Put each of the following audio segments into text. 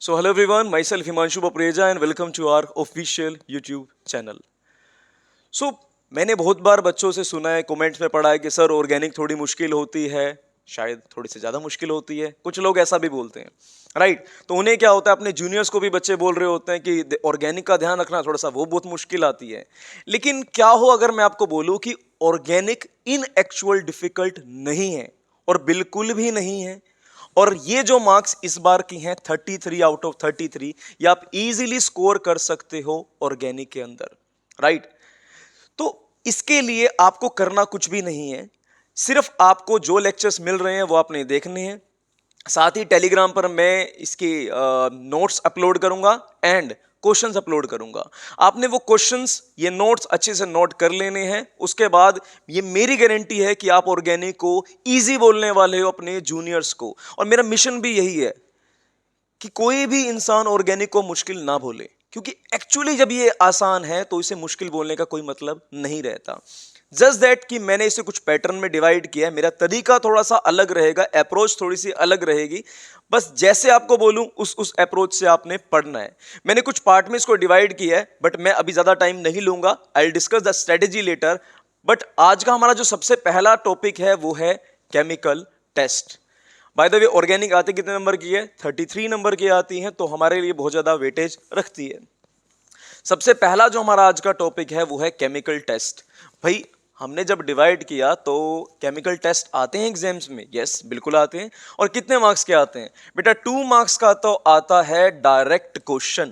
So hello everyone, myself Himanshu Papreja and welcome to our official YouTube channel. So मैंने बहुत बार बच्चों से सुना है, कमेंट्स में पढ़ा है कि सर ऑर्गेनिक थोड़ी मुश्किल होती है, शायद थोड़ी सी ज़्यादा मुश्किल होती है, कुछ लोग ऐसा भी बोलते हैं, राइट। तो उन्हें क्या होता है, अपने जूनियर्स को भी बच्चे बोल रहे होते हैं कि ऑर्गेनिक का ध्यान रखना थोड़ा सा वो बहुत मुश्किल आती है। लेकिन क्या हो अगर मैं आपको बोलूँ कि ऑर्गेनिक इन एक्चुअल डिफिकल्ट नहीं है, और बिल्कुल भी नहीं है। और ये जो मार्क्स इस बार की हैं 33 आउट ऑफ 33, ये आप इजीली स्कोर कर सकते हो ऑर्गेनिक के अंदर, राइट। तो इसके लिए आपको करना कुछ भी नहीं है, सिर्फ आपको जो लेक्चर्स मिल रहे हैं वो आपने देखने हैं। साथ ही टेलीग्राम पर मैं इसके नोट्स अपलोड करूंगा एंड क्वेश्चंस अपलोड करूंगा। आपने वो क्वेश्चंस, ये नोट्स अच्छे से नोट कर लेने हैं। उसके बाद ये मेरी गारंटी है कि आप ऑर्गेनिक को इजी बोलने वाले हो अपने जूनियर्स को। और मेरा मिशन भी यही है कि कोई भी इंसान ऑर्गेनिक को मुश्किल ना बोले, क्योंकि एक्चुअली जब ये आसान है तो इसे मुश्किल बोलने का कोई मतलब नहीं रहता। जस्ट दैट कि मैंने इसे कुछ पैटर्न में डिवाइड किया है, मेरा तरीका थोड़ा सा अलग रहेगा, अप्रोच थोड़ी सी अलग रहेगी। बस जैसे आपको बोलूं उस अप्रोच से आपने पढ़ना है। मैंने कुछ पार्ट में इसको डिवाइड किया है, बट मैं अभी ज़्यादा टाइम नहीं लूंगा। I will discuss the strategy later. But आज का हमारा जो सबसे पहला टॉपिक है वो है chemical test. By the way organic आते कितने नंबर की है? 33 नंबर की आती हैं, तो हमारे लिए बहुत ज़्यादा वेटेज रखती है। सबसे पहला जो हमारा आज का टॉपिक है वो है केमिकल टेस्ट। भाई हमने जब डिवाइड किया तो केमिकल टेस्ट आते हैं एग्जाम्स में, यस बिल्कुल आते हैं। और कितने मार्क्स के आते हैं बेटा? 2 मार्क्स का तो आता है डायरेक्ट क्वेश्चन,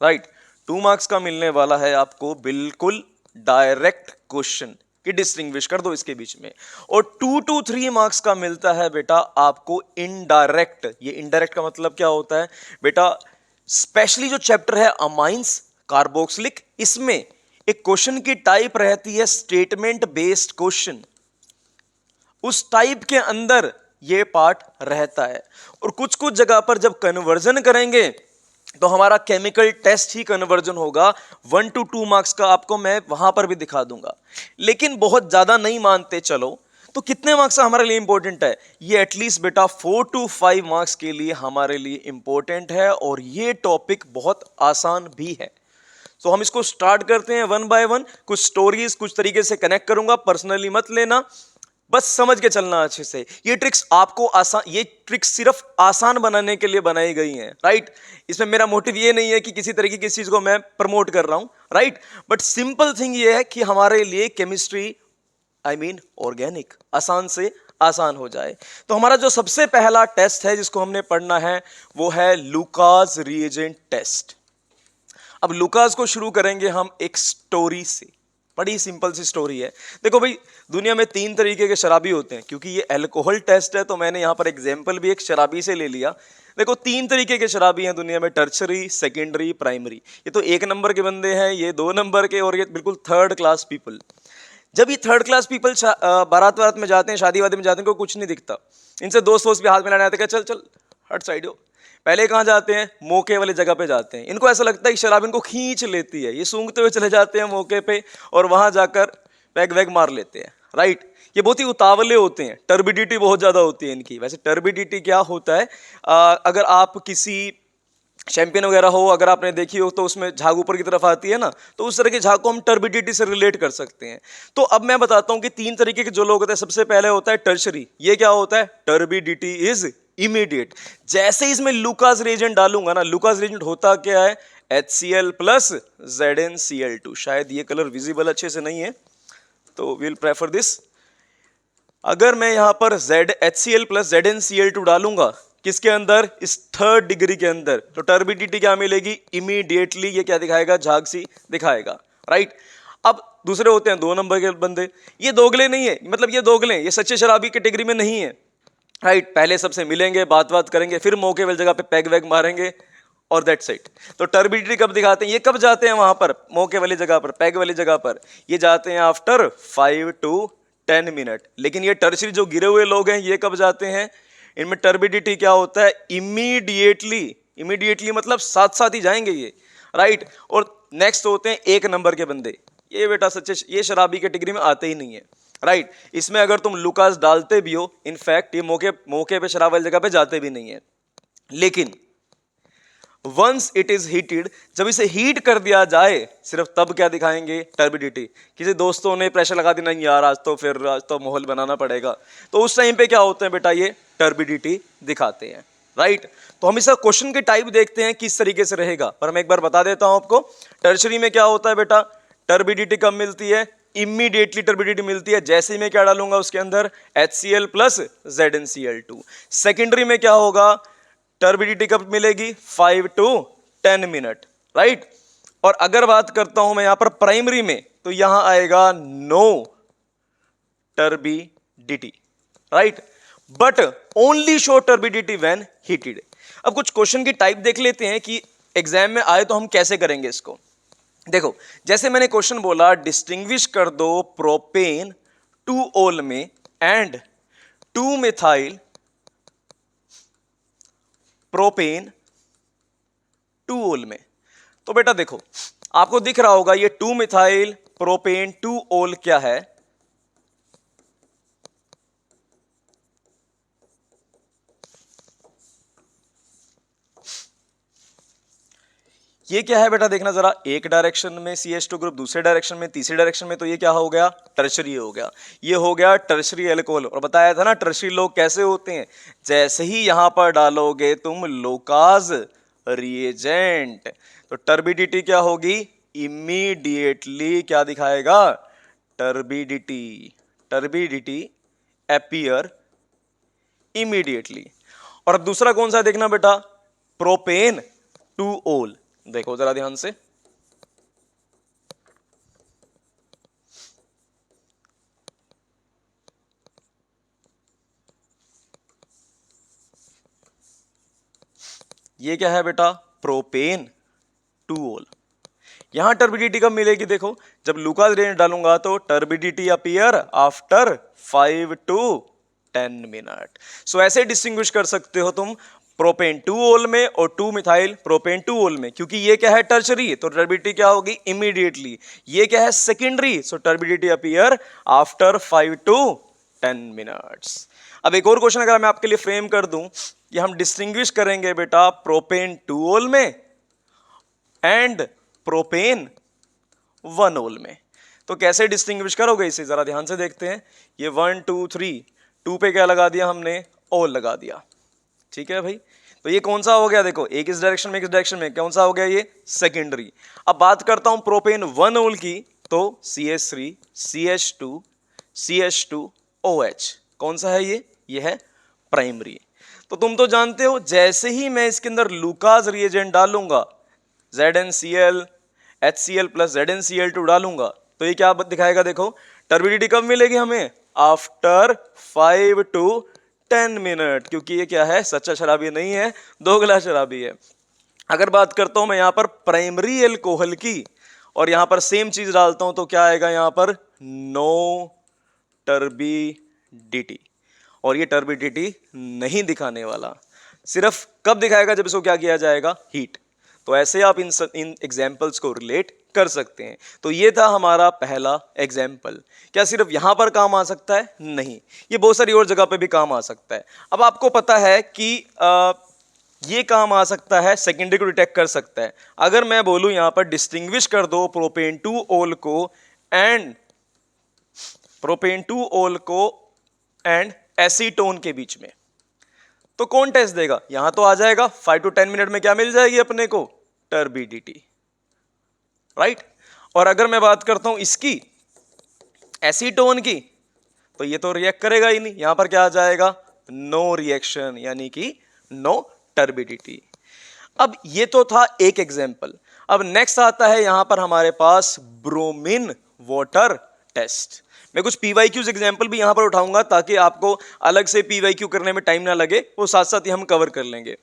राइट। 2 मार्क्स का मिलने वाला है आपको बिल्कुल डायरेक्ट क्वेश्चन कि डिस्टिंग्विश कर दो इसके बीच में। और 2 to 3 मार्क्स का मिलता है बेटा आपको इनडायरेक्ट। ये इनडायरेक्ट का मतलब क्या होता है बेटा? स्पेशली जो चैप्टर है अमाइंस कार्बोक्सिलिक, इसमें एक क्वेश्चन की टाइप रहती है स्टेटमेंट बेस्ड क्वेश्चन। उस टाइप के अंदर ये पार्ट रहता है। और कुछ कुछ जगह पर जब कन्वर्जन करेंगे तो हमारा केमिकल टेस्ट ही कन्वर्जन होगा। 1 to 2 मार्क्स का आपको मैं वहां पर भी दिखा दूंगा। लेकिन बहुत ज्यादा नहीं मानते चलो, तो कितने मार्क्स हमारे लिए इंपॉर्टेंट है? ये एटलीस्ट बेटा 4 to 5 मार्क्स के लिए हमारे लिए इंपॉर्टेंट है। और ये टॉपिक बहुत आसान भी है। तो हम इसको स्टार्ट करते हैं वन बाय वन। कुछ स्टोरीज कुछ तरीके से कनेक्ट करूंगा, पर्सनली मत लेना, बस समझ के चलना अच्छे से। ये ट्रिक्स आपको आसान, ये ट्रिक्स सिर्फ आसान बनाने के लिए बनाई गई हैं, राइट। इसमें मेरा मोटिव ये नहीं है कि किसी तरीके की चीज को मैं प्रमोट कर रहा हूं, राइट। बट सिंपल थिंग ये है कि हमारे लिए केमिस्ट्री, आई मीन ऑर्गेनिक, आसान से आसान हो जाए। तो हमारा जो सबसे पहला टेस्ट है जिसको हमने पढ़ना है वो है लुकास रिएजेंट टेस्ट। अब लुकास को शुरू करेंगे हम एक स्टोरी से। बड़ी सिंपल सी स्टोरी है। देखो भाई, दुनिया में 3 तरीके के शराबी होते हैं। क्योंकि ये अल्कोहल टेस्ट है तो मैंने यहाँ पर एग्जाम्पल भी एक शराबी से ले लिया। देखो 3 तरीके के शराबी हैं दुनिया में, टर्शरी, सेकेंडरी, प्राइमरी। ये तो 1 नंबर के बंदे हैं, ये 2 नंबर के, और ये बिल्कुल 3rd क्लास पीपल। जब ये 3rd क्लास पीपल बारात वारात में जाते हैं, शादी वादी में जाते हैं, को कुछ नहीं दिखता। इनसे दोस्त वोस्त भी हाथ मिलाने आते हैं, चल चल हट साइड हो। पहले कहाँ जाते हैं? मौके वाली जगह पे जाते हैं। इनको ऐसा लगता है कि शराब इनको खींच लेती है, ये सूंघते हुए चले जाते हैं मौके पे और वहां जाकर पैग वैग मार लेते हैं, राइट। ये बहुत ही उतावले होते हैं, टर्बिडिटी बहुत ज्यादा होती है इनकी। वैसे टर्बिडिटी क्या होता है? अगर आप किसी चैंपियन वगैरह हो, अगर आपने देखी हो, तो उसमें झाग ऊपर की तरफ आती है ना, तो उस तरह के झाग को हम टर्बिडिटी से रिलेट कर सकते हैं। तो अब मैं बताता हूं कि 3 तरीके के जो लोग होते हैं। सबसे पहले होता है टर्शरी। ये क्या होता है? Turbidity is immediate. जैसे ही इसमें लुकास रिएजेंट डालूंगा ना, लुकास रिएजेंट होता क्या है? HCl plus ZnCl2। शायद ये कलर विजिबल अच्छे से नहीं है, तो विल प्रेफर दिस। अगर मैं यहां पर HCl प्लस ZnCl2 डालूंगा किसके अंदर? इस 3rd डिग्री के अंदर, तो टर्बिडिटी क्या मिलेगी? इमीडिएटली ये क्या दिखाएगा? झाग सी दिखाएगा, राइट। अब दूसरे होते हैं 2 नंबर के बंदे। ये दोगले नहीं है, मतलब ये दोगले, ये सच्चे शराबी कैटेगरी में नहीं है, राइट। पहले सबसे मिलेंगे, बात करेंगे, फिर मौके वाली जगह पे पैग वैग मारेंगे और दैट्स इट। तो टर्बिडिटी कब दिखाते हैं? ये कब जाते हैं वहां पर? मौके वाली जगह पर, पैग वाली जगह पर। ये जाते हैं आफ्टर 5 to 10 मिनट। लेकिन ये टर्शरी जो गिरे हुए लोग हैं, ये कब जाते हैं? इनमें टर्बिडिटी क्या होता है? इमीडिएटली। इमीडिएटली मतलब साथ साथ ही जाएंगे ये, राइट। और नेक्स्ट होते हैं 1 नंबर के बंदे। ये बेटा सच्चे, ये शराबी कैटेगरी में आते ही नहीं है, राइट। इसमें अगर तुम लुकास डालते भी हो, इनफैक्ट ये मौके पे शराब वाली जगह पे जाते भी नहीं है। लेकिन वंस इट इज हीटेड, जब इसे हीट कर दिया जाए सिर्फ तब क्या दिखाएंगे, टर्बिडिटी। किसी दोस्तों ने प्रेशर लगा दिया, नहीं यार आज तो माहौल बनाना पड़ेगा, तो उस टाइम पे क्या होते हैं बेटा, ये टर्बिडिटी दिखाते हैं, राइट। तो हम इसका क्वेश्चन के टाइप देखते हैं किस तरीके से रहेगा, पर मैं एक बार बता देता हूं आपको। टर्शरी में क्या होता है बेटा, टर्बिडिटी कब मिलती है, इमीडिएटली टर्बिडिटी मिलती है जैसे ही मैं क्या डालूंगा उसके अंदर, HCl प्लस ZnCl2। सेकेंडरी में क्या होगा, टर्बिडिटी कब मिलेगी, 5 to 10 मिनट, राइट। और अगर बात करता हूं मैं यहां पर प्राइमरी में, तो यहां आएगा no turbidity, right, but only show turbidity when heated. अब कुछ क्वेश्चन की टाइप देख लेते हैं कि एग्जाम में आए तो हम कैसे करेंगे इसको। देखो, जैसे मैंने क्वेश्चन बोला, डिस्टिंग्विश कर दो प्रोपेन 2 ओल में एंड 2 मिथाइल प्रोपेन 2 ओल में। तो बेटा देखो, आपको दिख रहा होगा ये 2 मिथाइल प्रोपेन 2 ओल क्या है, ये क्या है बेटा, देखना जरा, एक डायरेक्शन में CH2 ग्रुप, दूसरे डायरेक्शन में, तीसरे डायरेक्शन में, तो ये क्या हो गया, टर्शरी हो गया, ये हो गया टर्शरी अल्कोहल। और बताया था ना टर्शरी लोग कैसे होते हैं, जैसे ही यहां पर डालोगे तुम लोकाज रिएजेंट, तो टर्बिडिटी क्या होगी, इमीडिएटली क्या दिखाएगा, टर्बिडिटी, टर्बिडिटी अपीयर इमीडिएटली। और अब दूसरा कौन सा है देखना बेटा, प्रोपेन 2 ओल। देखो जरा ध्यान से, ये क्या है बेटा, प्रोपेन 2 ओल। यहां टर्बिडिटी कब मिलेगी, देखो जब लूकास रेंज डालूंगा तो turbidity appear after 5 to 10 minute. So ऐसे डिस्टिंग्विश कर सकते हो तुम प्रोपेन 2 ओल में और 2 मिथाइल प्रोपेन 2 ओल में, क्योंकि ये क्या है टर्शरी, तो टर्बिडिटी क्या होगी, इमीडिएटली। ये क्या है secondary, so turbidity appear after 5 to 10 minutes. अब एक और क्वेश्चन अगर मैं आपके लिए फ्रेम कर दूं कि हम डिस्टिंग्विश करेंगे बेटा प्रोपेन 2 ओल में एंड प्रोपेन 1 ओल में, तो कैसे डिस्टिंग्विश करोगे इसे, जरा ध्यान से देखते हैं। ये 1 2 3, 2 पे क्या लगा दिया हमने, ओल लगा दिया, ठीक है भाई। तो ये कौन सा हो गया, देखो एक इस डायरेक्शन में, एक इस डायरेक्शन में, कौन सा हो गया, ये सेकेंडरी। अब बात करता हूं प्रोपेन 1 ओल की, तो CH3 CH2 CH2OH, कौन सा है ये है प्राइमरी। तो तुम तो जानते हो जैसे ही मैं इसके अंदर लूकास रिएजेंट डालूंगा, ZnCl HCl प्लस ZnCl2 डालूंगा, तो ये क्या दिखाएगा, देखो टर्बिडिटी कब मिलेगी हमें, आफ्टर 5 to 10 मिनट, क्योंकि ये क्या है, सच्चा शराबी नहीं है, दोगला शराबी है। अगर बात करता हूं मैं यहां पर प्राइमरी एल्कोहल की और यहां पर सेम चीज डालता हूं, तो क्या आएगा यहां पर, नो टर्बिडिटी। और ये टर्बिडिटी नहीं दिखाने वाला, सिर्फ कब दिखाएगा, जब इसको क्या किया जाएगा, हीट। तो ऐसे आप इन एग्जाम्पल्स को रिलेट कर सकते हैं। तो ये था हमारा पहला एग्जाम्पल। क्या सिर्फ यहां पर काम आ सकता है, नहीं, ये बहुत सारी और जगह पे भी काम आ सकता है। अब आपको पता है कि ये काम आ सकता है, सेकेंडरी को डिटेक्ट कर सकता है। अगर मैं बोलूं यहां पर डिस्टिंग्विश कर दो प्रोपेन 2 ओल को एंड एसीटोन के बीच में, तो कौन टेस्ट देगा, यहां तो आ जाएगा 5 to 10 मिनट में क्या मिल जाएगी अपने को, टर्बिडिटी, राइट। और अगर मैं बात करता हूं इसकी एसीटोन की, तो ये तो रिएक्ट करेगा ही नहीं, यहां पर क्या आ जाएगा, नो रिएक्शन, यानी कि नो टर्बिडिटी। अब ये तो था एक एग्जांपल। अब नेक्स्ट आता है यहां पर हमारे पास ब्रोमीन वाटर टेस्ट। मैं कुछ PYQs एग्जांपल भी यहां पर उठाऊंगा ताकि आपको अलग से PYQ करने में टाइम ना लगे, वो साथ साथ ही हम कवर कर लेंगे।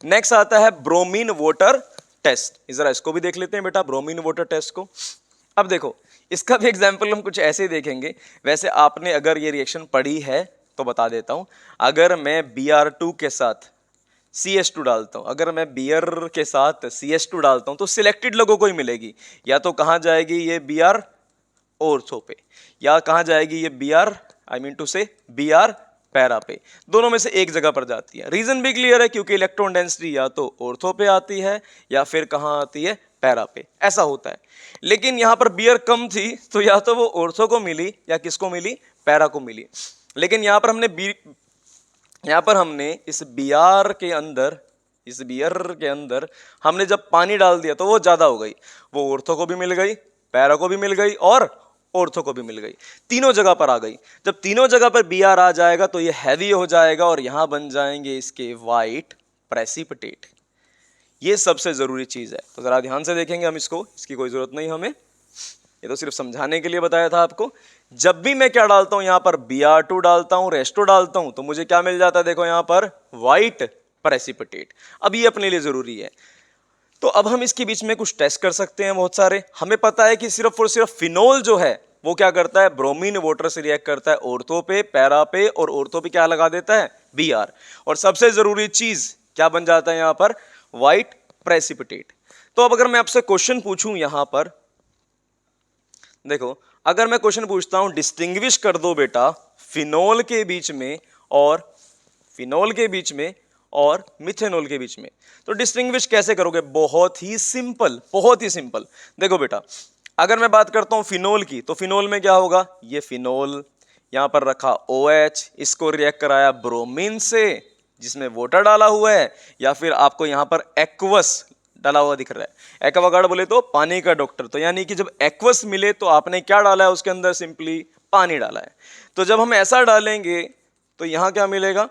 नेक्स्ट आता है ब्रोमीन वाटर टेस्ट, जरा इसको भी देख लेते हैं बेटा, ब्रोमीन वाटर टेस्ट को। अब देखो इसका भी एग्जाम्पल हम कुछ ऐसे देखेंगे। वैसे आपने अगर ये रिएक्शन पढ़ी है तो बता देता हूं, अगर मैं Br2 के साथ CH2 डालता हूं, अगर मैं बियर के साथ CH2 डालता हूं, तो सिलेक्टेड लोगों को ही मिलेगी। या तो कहां जाएगी ये Br ऑर्थो पे, या कहां जाएगी ये Br, आई मीन टू से Br पैरा पे, दोनों में से एक जगह पर जाती है। रीजन भी क्लियर है, क्योंकि इलेक्ट्रॉन डेंसिटी या तो ऑर्थो पे आती है या फिर कहाँ आती है, पैरा पे, ऐसा होता है। लेकिन यहाँ पर बियर कम थी तो या तो वो ऑर्थो को मिली या किसको मिली, पैरा को मिली। लेकिन यहाँ पर हमने इस बियर के अंदर हमने जब पानी डाल दिया तो वो ज्यादा हो गई, वो ऑर्थो को भी मिल गई, पैरा को भी मिल गई और ऑर्थो को भी मिल गई, तीनों जगह पर आ गई। जब तीनों जगह पर Br आ जाएगा तो ये हैवी हो जाएगा और यहां बन जाएंगे इसके वाइट प्रेसिपिटेट। ये सबसे जरूरी चीज है, तो जरा ध्यान से देखेंगे हम इसको, इसकी कोई जरूरत नहीं हमें, ये तो सिर्फ समझाने के लिए बताया था आपको। जब भी मैं क्या डालता हूं, यहां पर Br2 डालता हूं, रेस्टो डालता हूं, तो मुझे क्या मिल जाता है, देखो यहां पर वाइट प्रेसिपिटेट। अब ये अपने लिए जरूरी है, तो अब हम इसके बीच में कुछ टेस्ट कर सकते हैं बहुत सारे। हमें पता है कि सिर्फ और सिर्फ फिनोल जो है वो क्या करता है, ब्रोमीन वाटर से रिएक्ट करता है ऑर्थो पे, पैरा पे, और ऑर्थो पे क्या लगा देता है, Br। और सबसे जरूरी चीज क्या बन जाता है यहां पर, व्हाइट प्रेसिपिटेट। तो अब अगर मैं आपसे क्वेश्चन पूछूं यहां पर, देखो अगर मैं क्वेश्चन पूछता हूं डिस्टिंग्विश कर दो बेटा फिनोल के बीच में और मिथेनॉल के बीच में, तो डिस्टिंग्विश कैसे करोगे, बहुत ही सिंपल, बहुत ही सिंपल। देखो बेटा, अगर मैं बात करता हूं फिनोल की, तो फिनोल में क्या होगा, ये फिनोल यहां पर रखा OH, इसको रिएक्ट कराया ब्रोमीन से जिसमें वाटर डाला हुआ है, या फिर आपको यहां पर एक्वस डाला हुआ दिख रहा है। एक्वागार्ड बोले तो पानी का डॉक्टर, तो यानी कि जब एक्वस मिले तो आपने क्या डाला है उसके अंदर, सिंपली पानी डाला है। तो जब हम ऐसा डालेंगे तो यहां क्या मिलेगा,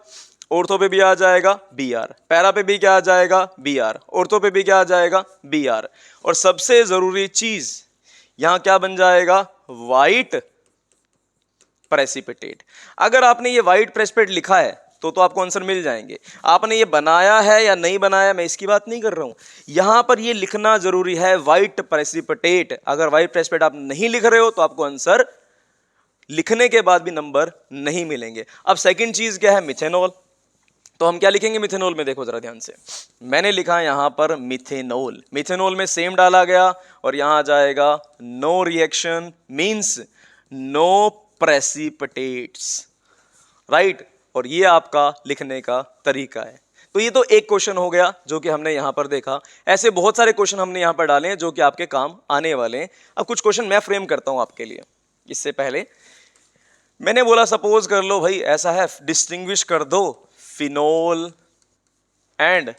ऑर्थो पे भी आ जाएगा Br, पैरा पे भी क्या आ जाएगा, Br, ऑर्थो पे भी क्या आ जाएगा, Br, और सबसे जरूरी चीज यहां क्या बन जाएगा, व्हाइट प्रेसिपिटेट। अगर आपने ये व्हाइट प्रेसिपिटेट लिखा है तो आपको आंसर मिल जाएंगे। आपने ये बनाया है या नहीं बनाया, मैं इसकी बात नहीं कर रहा हूं, यहां पर ये लिखना जरूरी है, व्हाइट प्रेसिपिटेट। अगर व्हाइट प्रेसिपिटेट आप नहीं लिख रहे हो तो आपको आंसर लिखने के बाद भी नंबर नहीं मिलेंगे। अब सेकंड चीज क्या है, मिथेनॉल। तो हम क्या लिखेंगे मिथेनॉल में, देखो जरा ध्यान से, मैंने लिखा यहां पर मिथेनॉल, मिथेनॉल में सेम डाला गया और यहां आ जाएगा no reaction, means no precipitates, right. और ये आपका लिखने का तरीका है। तो ये तो एक क्वेश्चन हो गया जो कि हमने यहां पर देखा। ऐसे बहुत सारे क्वेश्चन हमने यहां पर डाले हैं जो कि आपके काम आने वाले हैं। अब कुछ क्वेश्चन मैं फ्रेम करता हूं आपके लिए। इससे पहले मैंने बोला सपोज कर लो भाई ऐसा है, डिस्टिंग्विश कर दो फिनोल एंड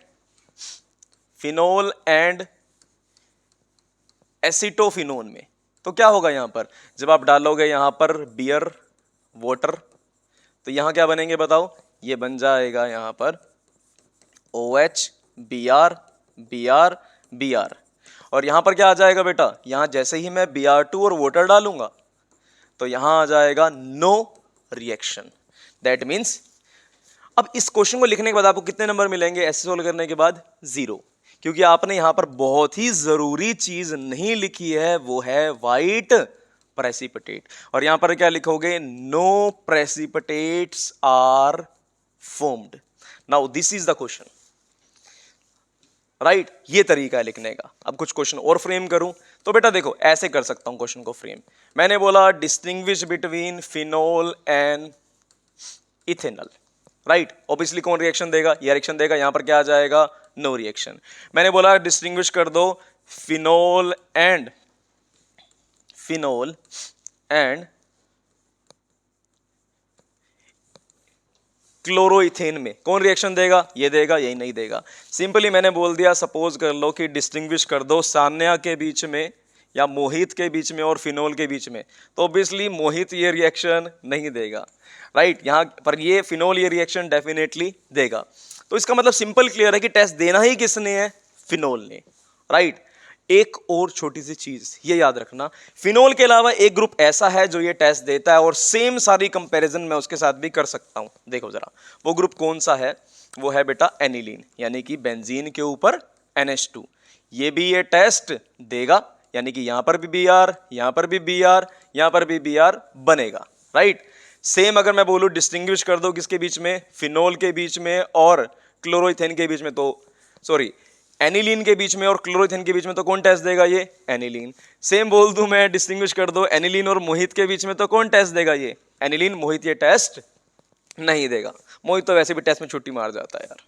एसिटोफिनोन में, तो क्या होगा यहां पर, जब आप डालोगे यहां पर बियर वाटर तो यहां क्या बनेंगे बताओ, ये बन जाएगा यहां पर OH Br Br Br, और यहां पर क्या आ जाएगा बेटा, यहां जैसे ही मैं Br2 और वाटर डालूंगा तो यहां आ जाएगा नो रिएक्शन। दैट मीन्स अब इस क्वेश्चन को लिखने के बाद आपको कितने नंबर मिलेंगे, ऐसे सोल्व करने के बाद 0, क्योंकि आपने यहां पर बहुत ही जरूरी चीज नहीं लिखी है, वो है व्हाइट प्रेसिपिटेट। और यहां पर क्या लिखोगे, no precipitates are formed. Now this is the question, right. ये तरीका है लिखने का। अब कुछ क्वेश्चन और फ्रेम करूं तो बेटा देखो ऐसे कर सकता हूं क्वेश्चन को फ्रेम। मैंने बोला distinguish between phenol and ethanol, right. Obviously कौन रिएक्शन देगा, ये रिएक्शन देगा, यहां पर क्या आ जाएगा, नो रिएक्शन। मैंने बोला डिस्टिंग्विश कर दो फिनोल एंड क्लोरोइथेन में, कौन रिएक्शन देगा, ये देगा, यही नहीं देगा। सिंपली मैंने बोल दिया, सपोज कर लो कि डिस्टिंग्विश कर दो सान्या के बीच में या मोहित के बीच में और फिनोल के बीच में, तो ऑब्वियसली मोहित ये रिएक्शन नहीं देगा, राइट। यहां पर ये फिनोल ये रिएक्शन डेफिनेटली देगा। तो इसका मतलब सिंपल क्लियर है कि टेस्ट देना ही किसने है, फिनोल ने, राइट। एक और छोटी सी चीज ये याद रखना, फिनोल के अलावा एक ग्रुप ऐसा है जो ये टेस्ट देता है और सेम सारी कंपैरिजन मैं उसके साथ भी कर सकता हूं। देखो जरा वो ग्रुप कौन सा है, वो है बेटा एनिलीन, यानी कि बेंजीन के ऊपर NH2। ये भी ये टेस्ट देगा, यानी कि यहां पर भी Br, यहां पर भी Br, यहां पर भी Br बनेगा, राइट। सेम अगर मैं बोलूं डिस्टिंग्विश कर दो किसके बीच में, फिनोल के बीच में और क्लोरोइथेन के बीच में, तो सॉरी एनिलीन के बीच में और क्लोरोइथेन के बीच में, तो कौन टेस्ट देगा, ये एनिलीन। सेम बोल दूं मैं डिस्टिंग्विश कर दो एनिलीन और मोहित के बीच में, तो कौन टेस्ट देगा, ये एनिलीन। मोहित ये टेस्ट नहीं देगा। मोहित तो वैसे भी टेस्ट में छुट्टी मार जाता है यार,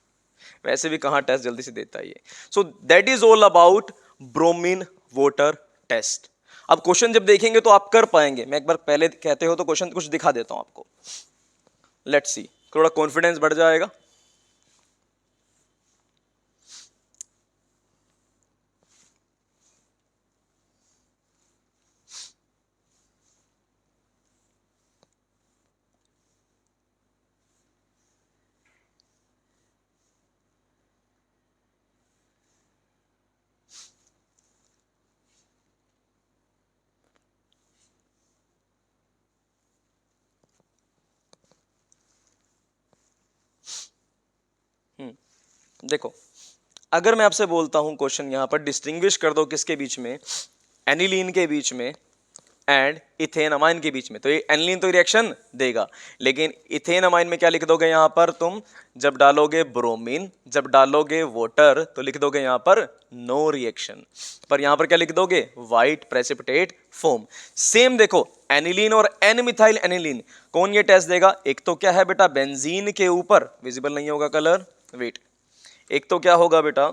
वैसे भी कहाँ टेस्ट जल्दी से देता है ये। So that is all about bromine water test. अब क्वेश्चन जब देखेंगे तो आप कर पाएंगे। मैं एक बार पहले कहते हो तो क्वेश्चन कुछ दिखा देता हूं आपको, लेट्स सी, थोड़ा कॉन्फिडेंस बढ़ जाएगा। देखो, अगर मैं आपसे बोलता हूं क्वेश्चन यहां पर डिस्टिंग्विश कर दो किसके बीच में, एनिलीन के बीच में एंड इथेन अमाइन के बीच में, तो ये एनिलीन तो रिएक्शन देगा, लेकिन इथेन अमाइन में क्या लिख दोगे यहां पर तुम, जब डालोगे ब्रोमीन, जब डालोगे वाटर तो लिख दोगे यहां पर नो रिएक्शन, पर यहां पर क्या लिख दोगे, वाइट प्रेसिपिटेट फोम। सेम देखो एनिलीन और एन मिथाइल एनिलीन, कौन ये टेस्ट देगा, एक तो क्या है बेटा बेंजीन के ऊपर, विजिबल नहीं होगा कलर, वेट, एक तो क्या होगा बेटा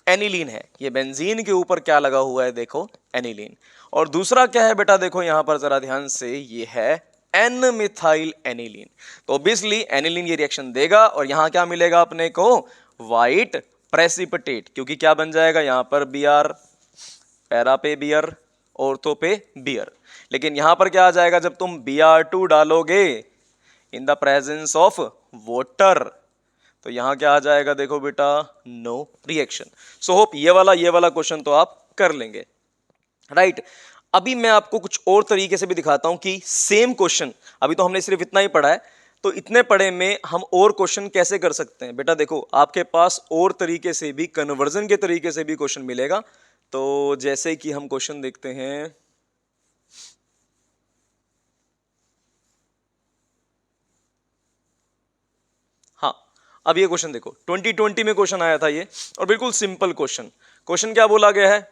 एनिलीन है, ये बेंजीन के ऊपर क्या लगा हुआ है देखो एनिलीन, और दूसरा क्या है बेटा देखो यहां पर जरा ध्यान से, ये है एन मिथाइल एनिलीन। तो ऑब्वियसली एनिलीन ये रिएक्शन देगा और यहां क्या मिलेगा अपने को, वाइट प्रेसिपिटेट, क्योंकि क्या बन जाएगा यहां पर Br, पैरा पे Br, ऑर्थो पे Br, लेकिन यहां पर क्या आ जाएगा जब तुम Br2 डालोगे in the presence of water, तो यहां क्या आ जाएगा देखो बेटा नो रिएक्शन। सो होप ये वाला क्वेश्चन तो आप कर लेंगे, राइट। अभी मैं आपको कुछ और तरीके से भी दिखाता हूं कि सेम क्वेश्चन, अभी तो हमने सिर्फ इतना ही पढ़ा है, तो इतने पढ़े में हम और क्वेश्चन कैसे कर सकते हैं। बेटा देखो आपके पास और तरीके से भी, कन्वर्जन के तरीके से भी क्वेश्चन मिलेगा। तो जैसे कि हम क्वेश्चन देखते हैं, हाँ अब ये क्वेश्चन देखो 2020 में क्वेश्चन आया था ये, और बिल्कुल सिंपल क्वेश्चन। क्वेश्चन क्या बोला गया है,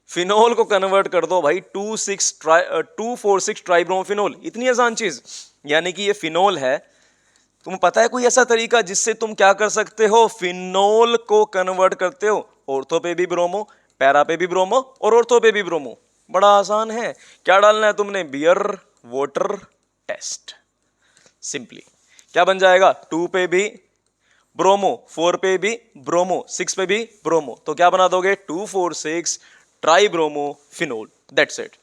फिनोल को कन्वर्ट कर दो भाई 2,4,6 ट्राइब्रोमोफिनोल, इतनी आसान चीज, यानी कि ये फिनोल है। तुम्हें पता है कोई ऐसा तरीका जिससे तुम क्या कर सकते हो, फिनोल को कन्वर्ट करते हो, ऑर्थो पे भी ब्रोमो, पैरा पे भी ब्रोमो और ऑर्थो पे भी ब्रोमो, बड़ा आसान है। क्या डालना है तुमने, बियर वाटर टेस्ट, सिंपली क्या बन जाएगा, 2 पे भी ब्रोमो, 4 पे भी ब्रोमो, 6 पे भी ब्रोमो, तो क्या बना दोगे 2,4,6 try bromo phenol, that's it.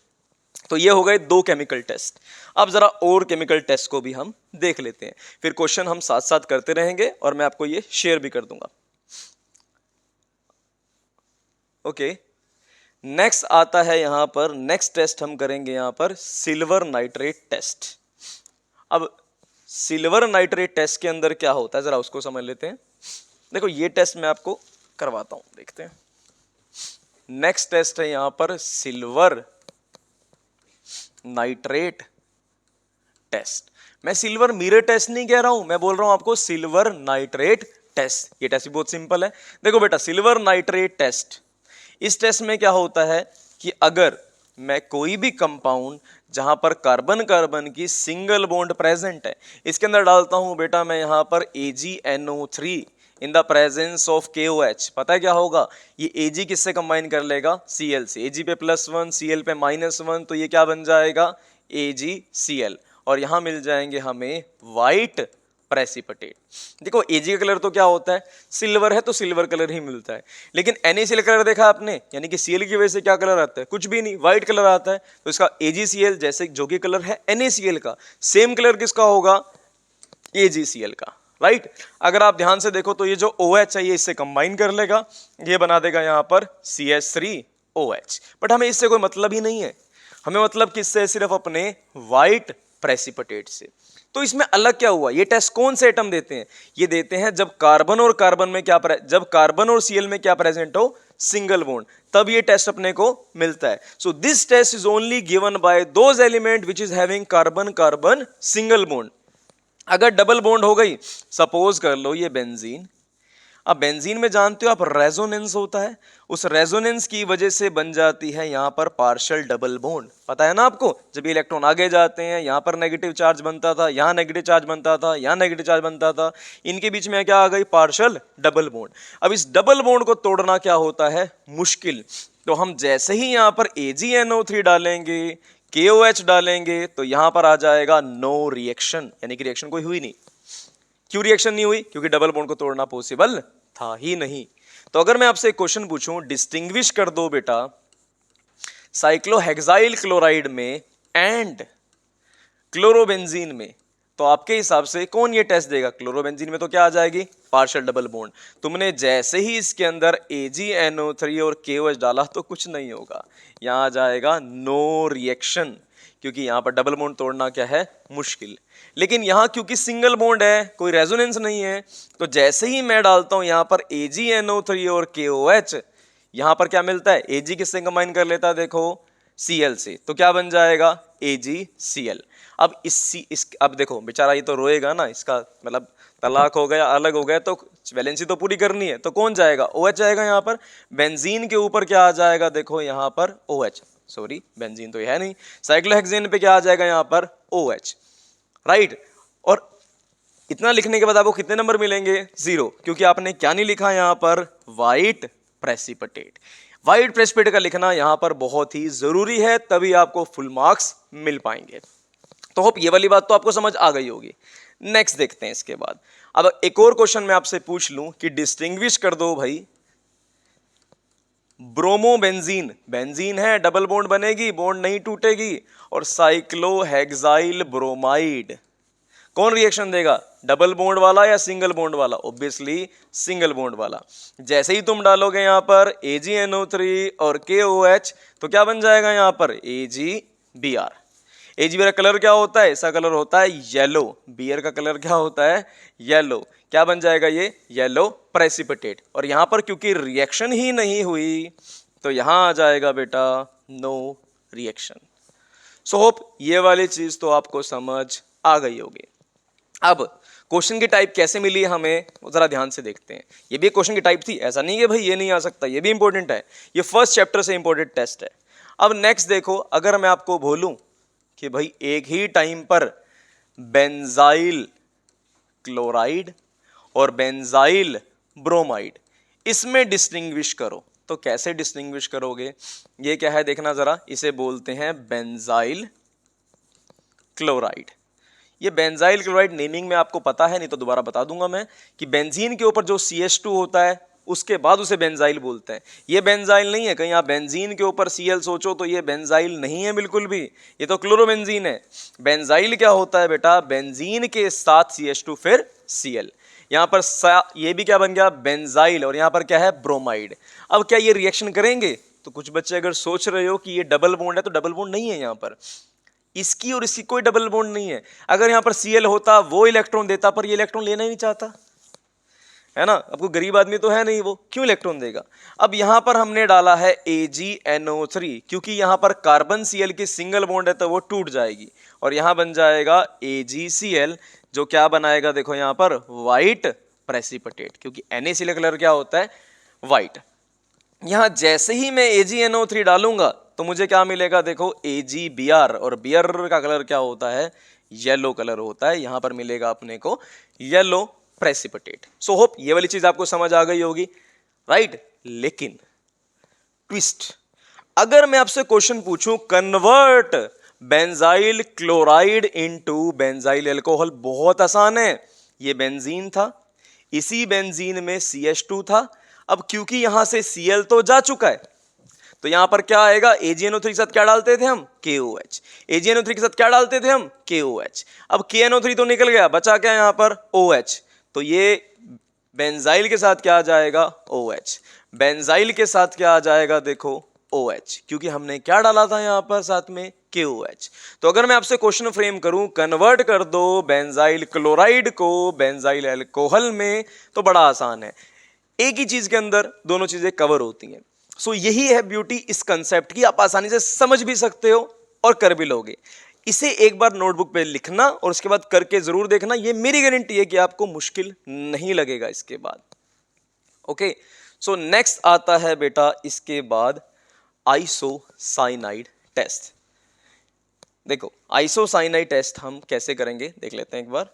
तो ये हो गए 2 केमिकल टेस्ट। अब जरा और केमिकल टेस्ट को भी हम देख लेते हैं, फिर क्वेश्चन हम साथ साथ करते रहेंगे और मैं आपको ये शेयर भी कर दूंगा। ओके, नेक्स्ट आता है यहां पर, नेक्स्ट टेस्ट हम करेंगे यहां पर सिल्वर नाइट्रेट टेस्ट। अब सिल्वर नाइट्रेट टेस्ट के अंदर क्या होता है जरा उसको समझ लेते हैं। देखो ये टेस्ट मैं आपको करवाता हूं, देखते हैं। नेक्स्ट टेस्ट है यहां पर सिल्वर नाइट्रेट टेस्ट। मैं सिल्वर मिरर टेस्ट नहीं कह रहा हूं, मैं बोल रहा हूं आपको सिल्वर नाइट्रेट टेस्ट। ये टेस्ट भी बहुत सिंपल है। देखो बेटा सिल्वर नाइट्रेट टेस्ट, इस टेस्ट में क्या होता है कि अगर मैं कोई भी कंपाउंड जहां पर कार्बन कार्बन की सिंगल बॉन्ड प्रेजेंट है, इसके अंदर डालता हूं बेटा मैं यहां पर AgNO3 in the presence of KOH, पता है क्या होगा, ये Ag किससे कंबाइन कर लेगा, Cl से, Ag पे +1 Cl पे -1, तो ये क्या बन जाएगा AgCl, और यहां मिल जाएंगे हमें वाइट प्रेसिपिटेट। देखो Ag का कलर तो क्या होता है, सिल्वर है तो सिल्वर कलर ही मिलता है, लेकिन NaCl कलर देखा आपने, यानी कि Cl की वजह से क्या कलर आता है, कुछ भी नहीं, व्हाइट कलर आता है। तो इसका AgCl जैसे जो कि कलर है NaCl का, सेम कलर किसका होगा, AgCl का, राइट। अगर आप ध्यान से देखो तो ये जो OH है ये इससे कंबाइन कर लेगा, ये बना देगा यहां पर CH3OH, बट हमें इससे कोई मतलब ही नहीं है, हमें मतलब किससे, सिर्फ अपने व्हाइट प्रेसिपिटेट से। तो इसमें अलग क्या हुआ, ये टेस्ट कौन से एटम देते हैं, ये देते हैं जब कार्बन और कार्बन में क्या, जब कार्बन और Cl में क्या प्रेजेंट हो, सिंगल बॉन्ड, तब ये टेस्ट अपने को मिलता है। So this test is only given by those element which is having carbon carbon single bond. अगर डबल बॉन्ड हो गई, सपोज कर लो ये बेंजीन, अब बेंजीन में जानते हो आप रेजोनेंस होता है, उस रेजोनेंस की वजह से बन जाती है यहाँ पर पार्शियल डबल बॉन्ड। पता है ना आपको, जब इलेक्ट्रॉन आगे जाते हैं यहाँ पर नेगेटिव चार्ज बनता था, यहाँ नेगेटिव चार्ज बनता था, यहाँ नेगेटिव चार्ज बनता था, इनके बीच में क्या आ गई, पार्शियल डबल बॉन्ड। अब इस डबल बॉन्ड को तोड़ना क्या होता है, मुश्किल। तो हम जैसे ही यहाँ पर AgNO3 डालेंगे, KOH डालेंगे, तो यहाँ पर आ जाएगा नो रिएक्शन, यानी कि रिएक्शन कोई हुई नहीं। क्यों रिएक्शन नहीं हुई, क्योंकि डबल बॉन्ड को तोड़ना पॉसिबल था ही नहीं। तो अगर मैं आपसे एक क्वेश्चन पूछूं, डिस्टिंग्विश कर दो बेटा साइक्लोहेक्साइल क्लोराइड में एंड क्लोरोबेंजीन में, तो आपके हिसाब से कौन ये टेस्ट देगा? क्लोरोबेंजीन में तो क्या आ जाएगी, पार्शियल डबल बॉन्ड। तुमने जैसे ही इसके अंदर AgNO3 और KOH डाला तो कुछ नहीं होगा, यहाँ आ जाएगा नो रिएक्शन, क्योंकि यहाँ पर डबल बॉन्ड तोड़ना क्या है, मुश्किल। लेकिन यहाँ क्योंकि सिंगल बॉन्ड है, कोई रेजोनेंस नहीं है, तो जैसे ही मैं डालता हूं यहाँ पर AgNO3 और KOH, यहाँ पर क्या मिलता है, Ag किससे कंबाइन कर लेता है, देखो Cl से, तो क्या बन जाएगा, AgCl। अब अब देखो बेचारा ये तो रोएगा ना, इसका मतलब तलाक हो गया, अलग हो गया, तो वैलेंसी तो पूरी करनी है, तो कौन जाएगा, OH जाएगा। यहाँ पर बेंजीन के ऊपर क्या आ जाएगा, देखो यहाँ पर OH, सॉरी बेंजीन तो यह है नहीं, साइक्लोहेक्सेन पे क्या आ जाएगा, यहाँ पर OH, राइट। और इतना लिखने के बाद आपको कितने नंबर मिलेंगे, 0, क्योंकि आपने क्या नहीं लिखा यहाँ पर, व्हाइट प्रेसिपिटेट। व्हाइट प्रेसिपिटेट का लिखना यहाँ पर बहुत ही जरूरी है, तभी आपको फुल मार्क्स मिल पाएंगे। तो होप ये वाली बात तो आपको समझ आ गई होगी। नेक्स्ट देखते हैं इसके बाद। अब एक और क्वेश्चन मैं आपसे पूछ लूं कि डिस्टिंग्विश कर दो भाई ब्रोमोबेंजीन, बेंजीन है, डबल बॉन्ड बनेगी, बॉन्ड नहीं टूटेगी, और साइक्लोहेक्साइल ब्रोमाइड, कौन रिएक्शन देगा, डबल बॉन्ड वाला या सिंगल बॉन्ड वाला? ऑब्वियसली सिंगल बॉन्ड वाला। जैसे ही तुम डालोगे यहाँ पर AgNO3 और KOH, तो क्या बन जाएगा यहाँ पर, AgBr। AgBr का कलर क्या होता है, इसका कलर होता है येलो, बियर का कलर क्या होता है, येलो। क्या बन जाएगा ये, येलो प्रेसिपिटेट। और यहाँ पर क्योंकि रिएक्शन ही नहीं हुई, तो यहाँ आ जाएगा बेटा नो रिएक्शन। सो होप ये वाली चीज तो आपको समझ आ गई होगी। अब क्वेश्चन की टाइप कैसे मिली हमें, जरा ध्यान से देखते हैं। ये भी क्वेश्चन की टाइप थी, ऐसा नहीं है भाई ये नहीं आ सकता, ये भी इंपॉर्टेंट है, ये फर्स्ट चैप्टर से इंपॉर्टेंट टेस्ट है। अब नेक्स्ट देखो, अगर मैं आपको बोलूं कि भाई एक ही टाइम पर बेंजाइल क्लोराइड और बेंजाइल ब्रोमाइड, इसमें डिस्टिंग्विश करो, तो कैसे डिस्टिंग्विश करोगे? ये क्या है देखना जरा, इसे बोलते हैं बेंजाइल क्लोराइड। ये बेंजाइल क्लोराइड नेमिंग में आपको पता है, नहीं तो दोबारा बता दूंगा मैं, कि बेंजीन के ऊपर जो CH2 होता है उसके बाद उसे बेंजाइल बोलते हैं। ये बेंजाइल नहीं है, कहीं आप बेंजीन के ऊपर Cl सोचो तो ये बेंजाइल नहीं है बिल्कुल भी, ये तो क्लोरोबेंजीन है। बेंजाइल क्या होता है बेटा, बेंजीन के साथ CH2 फिर Cl, यहाँ पर ये भी क्या बन गया, बेंजाइल, और यहाँ पर क्या है, ब्रोमाइड। अब क्या ये रिएक्शन करेंगे? तो कुछ बच्चे अगर सोच रहे हो कि ये डबल बॉन्ड है, तो डबल बॉन्ड नहीं है, यहाँ पर इसकी और इसकी कोई डबल बॉन्ड नहीं है। अगर यहाँ पर Cl होता वो इलेक्ट्रॉन देता, पर ये इलेक्ट्रॉन लेना ही नहीं चाहता है ना, आपको गरीब आदमी तो है नहीं, वो क्यों इलेक्ट्रॉन देगा। अब यहाँ पर हमने डाला है AgNO3, क्योंकि यहाँ पर कार्बन Cl की सिंगल बॉन्ड है तो वो टूट जाएगी, और यहाँ बन जाएगा AgCl, जो क्या बनाएगा, देखो यहाँ पर व्हाइट प्रेसिपिटेट, क्योंकि NaCl कलर क्या होता है, व्हाइट। यहाँ जैसे ही मैं AgNO3 डालूंगा तो मुझे क्या मिलेगा, देखो AgBr, और बियर का कलर क्या होता है, येलो कलर होता है, यहाँ पर मिलेगा अपने को येलो प्रेसिपिटेट। सो होप ये वाली चीज आपको समझ आ गई होगी, राइट। लेकिन ट्विस्ट, अगर मैं आपसे क्वेश्चन पूछूं convert benzyl chloride into benzyl alcohol, बहुत आसान है। ये बेंजीन था, इसी बेंजीन में CH2 था, अब क्योंकि यहां से Cl तो जा चुका है, तो यहां पर क्या आएगा, AgNO3 के साथ क्या डालते थे हम, KOH। AgNO3 के साथ क्या डालते थे हम, KOH। अब KNO3 तो निकल गया, बचा क्या यहां पर, OH। तो ये बेंजाइल के साथ क्या आ जाएगा, OH। बेंजाइल के साथ क्या आ जाएगा, देखो OH, क्योंकि हमने क्या डाला था यहां पर साथ में, KOH। तो अगर मैं आपसे क्वेश्चन फ्रेम करूं, कन्वर्ट कर दो बेंजाइल क्लोराइड को बेंजाइल अल्कोहल में, तो बड़ा आसान है, एक ही चीज के अंदर दोनों चीजें कवर होती हैं। सो यही है ब्यूटी इस कंसेप्ट की, आप आसानी से समझ भी सकते हो और कर भी लोगे। इसे एक बार नोटबुक पे लिखना और उसके बाद करके जरूर देखना, ये मेरी गारंटी है कि आपको मुश्किल नहीं लगेगा इसके बाद। ओके, सो नेक्स्ट आता है बेटा इसके बाद आइसोसाइनाइड टेस्ट। देखो आइसोसाइनाइड टेस्ट हम कैसे करेंगे देख लेते हैं एक बार,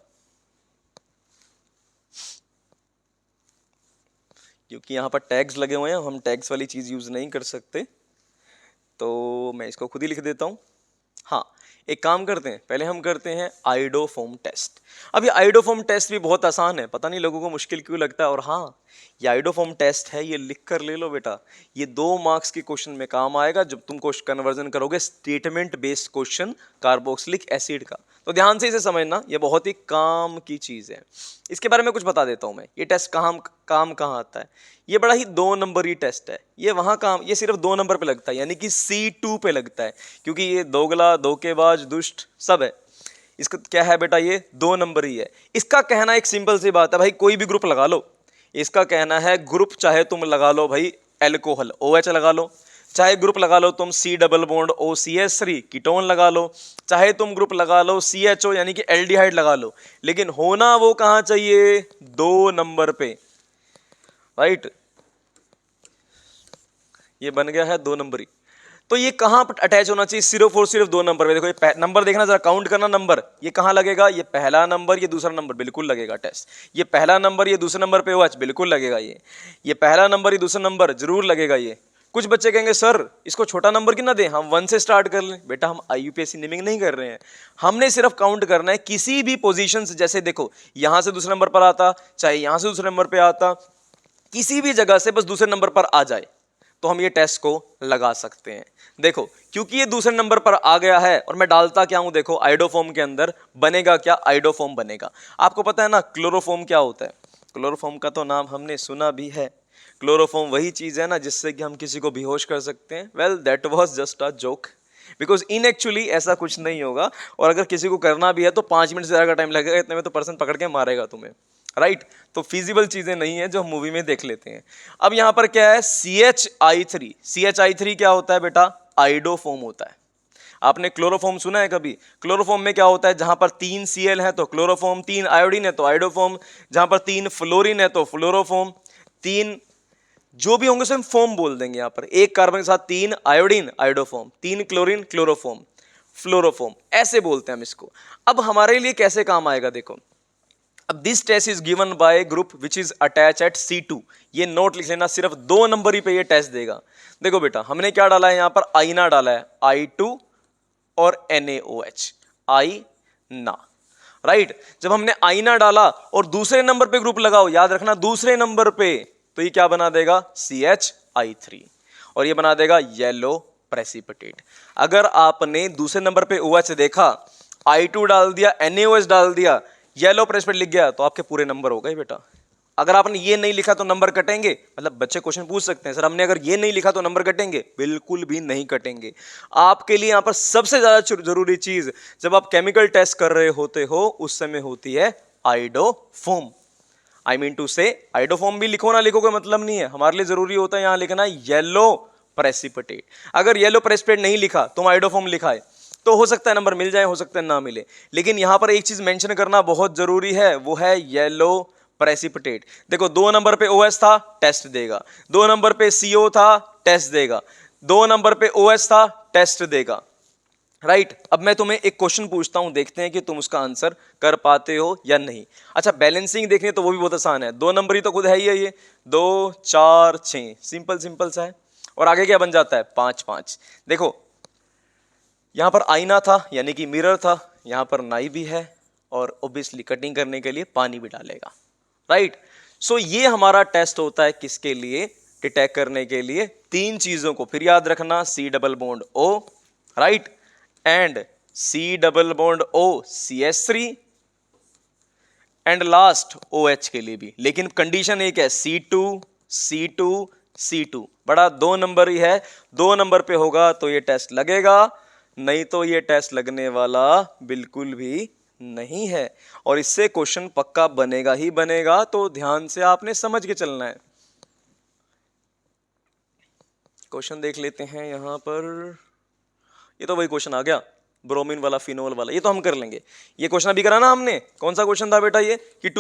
क्योंकि यहाँ पर टैग्स लगे हुए हैं, हम टैग्स वाली चीज़ यूज़ नहीं कर सकते, तो मैं इसको खुद ही लिख देता हूँ। हाँ, एक काम करते हैं, पहले हम करते हैं आइडोफोम टेस्ट। अब ये आइडोफोम टेस्ट भी बहुत आसान है, पता नहीं लोगों को मुश्किल क्यों लगता है। और हाँ, ये आइडोफोम टेस्ट है, ये लिख कर ले लो बेटा, ये 2 मार्क्स के क्वेश्चन में काम आएगा जब तुम क्वेश्चन कन्वर्जन करोगे statement based question carboxylic acid का। तो ध्यान से इसे समझना, ये बहुत ही काम की चीज़ है। इसके बारे में कुछ बता देता हूँ मैं, ये टेस्ट काम कहाँ आता है। ये बड़ा ही 2 नंबरी टेस्ट है, ये वहाँ काम, ये सिर्फ 2 नंबर पे लगता है, यानी कि C2 पे लगता है, क्योंकि ये दोगला, धोखेबाज, दुष्ट सब है। इसका क्या है बेटा, ये 2 नंबर ही है। इसका कहना एक सिंपल सी बात है भाई, कोई भी ग्रुप लगा लो। इसका कहना है ग्रुप चाहे तुम लगा लो भाई एल्कोहल OH लगा लो, चाहे ग्रुप लगा लो तुम C double bond OCH3 ketone लगा लो, चाहे तुम ग्रुप लगा लो CHO यानी कि एल्डिहाइड लगा लो, लेकिन होना वो कहाँ चाहिए, 2 नंबर पे, राइट। ये बन गया है 2 नंबरी। तो ये कहाँ पर अटैच होना चाहिए, सिर्फ और सिर्फ 2 नंबर पे। देखो ये नंबर देखना, जरा काउंट करना नंबर, ये कहाँ लगेगा, ये पहला नंबर, ये दूसरा नंबर, बिल्कुल लगेगा टेस्ट। ये पहला नंबर, ये दूसरे नंबर पे OH, बिल्कुल लगेगा। ये पहला नंबर, ये दूसरा नंबर, जरूर लगेगा। ये कुछ बच्चे कहेंगे सर इसको छोटा नंबर क्यों ना दें, हम 1 से स्टार्ट कर लें। बेटा हम IUPAC नेमिंग नहीं कर रहे हैं, हमने सिर्फ काउंट करना है किसी भी पोजीशन से। जैसे देखो यहां से दूसरे नंबर पर आता, चाहे यहां से दूसरे नंबर पे आता, किसी भी जगह से बस दूसरे नंबर पर आ जाए तो हम ये टेस्ट को लगा सकते हैं। देखो क्योंकि ये दूसरे नंबर पर आ गया है, और मैं डालता क्या हूं, देखो आइडोफोम के अंदर बनेगा क्या, आइडोफोम बनेगा। आपको पता है ना क्लोरोफोम क्या होता है, क्लोरोफोम का तो नाम हमने सुना भी है। क्लोरोफोम वही चीज है ना जिससे कि हम किसी को बेहोश कर सकते हैं। Well that was just a joke, because in actually ऐसा कुछ नहीं होगा, और अगर किसी को करना भी है तो 5 मिनट से ज़्यादा टाइम लगेगा, इतने में तो पर्सन पकड़ के मारेगा तुम्हें, राइट। तो फिजिबल चीजें नहीं है जो हम मूवी में देख लेते हैं। अब यहां पर क्या है, CHI3। CHI3 क्या होता है बेटा, आइडोफोम होता है। आपने क्लोरोफॉर्म सुना है कभी, क्लोरोफॉर्म में क्या होता है, जहां पर 3 Cl है तो क्लोरोफॉर्म, 3 आयोडीन है तो आइडोफॉर्म, जहां पर 3 फ्लोरीन है तो फ्लोरोफॉर्म, 3 जो भी होंगे उसे हम फॉर्म बोल देंगे। यहां पर एक कार्बन के साथ 3 आयोडीन आइडोफॉर्म, 3 क्लोरीन क्लोरोफॉर्म, फ्लोरोफॉर्म, ऐसे बोलते हैं हम इसको। अब हमारे लिए कैसे काम आएगा, देखो अब this test is given by group which is attach at C2। ये नोट लिख लेना, सिर्फ 2 नंबर ही पे ये टेस्ट देगा। देखो बेटा हमने क्या डाला है, यहां पर आईना डाला है, I2 और NaOH, आईना, राइट। जब हमने आईना डाला और दूसरे नंबर पे ग्रुप लगाओ, याद रखना दूसरे नंबर पे, तो ये क्या बना देगा, CHI3, और ये बना देगा येलो प्रेसिपिटेट। अगर आपने दूसरे नंबर पे OH देखा, I2 डाल दिया, NaOH डाल दिया, येलो प्रेसिपिटेट लिख गया, तो आपके पूरे नंबर हो गए बेटा। अगर आपने ये नहीं लिखा तो नंबर कटेंगे, मतलब बच्चे क्वेश्चन पूछ सकते हैं सर हमने अगर ये नहीं लिखा तो नंबर कटेंगे, बिल्कुल भी नहीं कटेंगे। आपके लिए यहां पर सबसे ज्यादा जरूरी चीज जब आप केमिकल टेस्ट कर रहे होते हो उस समय होती है आइडोफोम। आई मीन टू से आइडोफोम भी लिखो ना लिखो कोई मतलब नहीं है, हमारे लिए जरूरी होता है यहां लिखना येलो प्रेसिपिटेट। अगर येलो प्रेसिपिटेट नहीं लिखा, तुम आइडोफोम लिखा है, तो हो सकता है नंबर मिल जाए, हो सकता है ना मिले, लेकिन यहां पर एक चीज मेंशन करना बहुत जरूरी है, वो है येलो प्रेसिपिटेट। देखो 2 नंबर पे OH था, टेस्ट देगा, 2 नंबर पे CO था, टेस्ट देगा, 2 नंबर पे OH था, टेस्ट देगा, राइट। अब मैं तुम्हें एक क्वेश्चन पूछता हूं, देखते हैं कि तुम उसका आंसर कर पाते हो या नहीं। अच्छा बैलेंसिंग देखनी तो वो भी बहुत आसान है, 2 नंबर ही तो खुद है ही है, ये 2 4 6 सिंपल सिंपल सा है। और आगे क्या बन जाता है, 5 5। देखो यहां पर आईना था यानी कि मिरर था, यहां पर नाई भी है, और ओब्वियसली कटिंग करने के लिए पानी भी डालेगा, राइट। सो ये हमारा टेस्ट होता है किसके लिए, डिटेक्ट करने के लिए 3 चीजों को, फिर याद रखना C double bond O, right, and C double bond O CH3, and last OH के लिए भी, लेकिन कंडीशन एक है C2 C2 C2, बड़ा 2 नंबर ही है, 2 नंबर पे होगा तो ये टेस्ट लगेगा, नहीं तो ये टेस्ट लगने वाला बिल्कुल भी नहीं है। और इससे क्वेश्चन पक्का बनेगा ही बनेगा, तो ध्यान से आपने समझ के चलना है। क्वेश्चन देख लेते हैं यहां पर, ये तो वही क्वेश्चन आ गया ब्रोमीन वाला फिनोल वाला, ये तो हम कर लेंगे। ये क्वेश्चन अभी करा ना हमने, कौन सा क्वेश्चन था बेटा ये, कि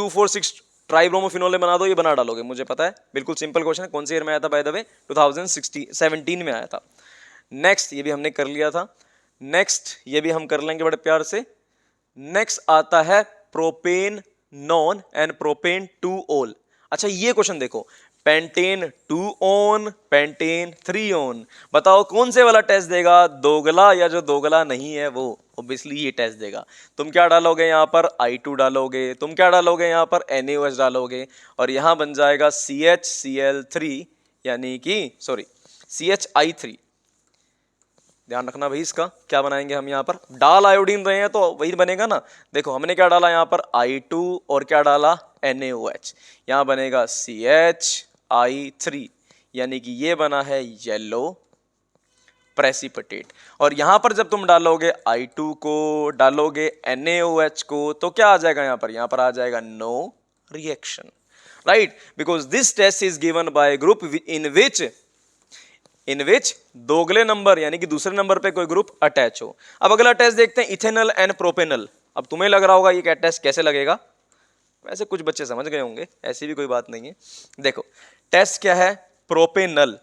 ट्राइब्रोमोफिनोल बना दो, ये बना डालोगे, मुझे पता है, बिल्कुल सिंपल क्वेश्चन है। कौन से ईयर में आया था बाय द वे? 2017 में आया था। नेक्स्ट ये भी हमने कर लिया था। नेक्स्ट ये भी हम कर लेंगे बड़े प्यार से। नेक्स्ट आता है प्रोपेन नॉन एंड प्रोपेन 2 ओल। अच्छा ये क्वेश्चन देखो, पेंटेन 2 ओन, पेंटेन 3 ओन, बताओ कौन से वाला टेस्ट देगा, दोगला या जो दोगला नहीं है वो? ऑब्वियसली ये टेस्ट देगा। तुम क्या डालोगे यहाँ पर? I2 डालोगे। तुम क्या डालोगे यहाँ पर? NaOH डालोगे, और यहाँ बन जाएगा CHCl3, यानी कि सॉरी CHI3। ध्यान रखना भाई, इसका क्या बनाएंगे हम यहाँ पर? डाल आयोडीन रहे हैं तो वही बनेगा ना। देखो हमने क्या डाला यहाँ पर? I2 और क्या डाला? NaOH। यहाँ बनेगा CHI3, यानी कि ये बना है येलो प्रेसिपिटेट। और यहाँ पर जब तुम डालोगे I2 को, डालोगे NaOH को, तो क्या आ जाएगा यहाँ पर? यहाँ पर आ जाएगा no reaction, right? Because this test is given by group in which दोगले नंबर यानी कि दूसरे नंबर पे कोई ग्रुप अटैच हो। अब अगला टेस्ट देखते हैं, इथेनल एंड प्रोपेनल। अब तुम्हें लग रहा होगा ये टेस्ट कैसे लगेगा, वैसे कुछ बच्चे समझ गए होंगे, ऐसी भी कोई बात नहीं है। देखो टेस्ट क्या है, प्रोपेनल।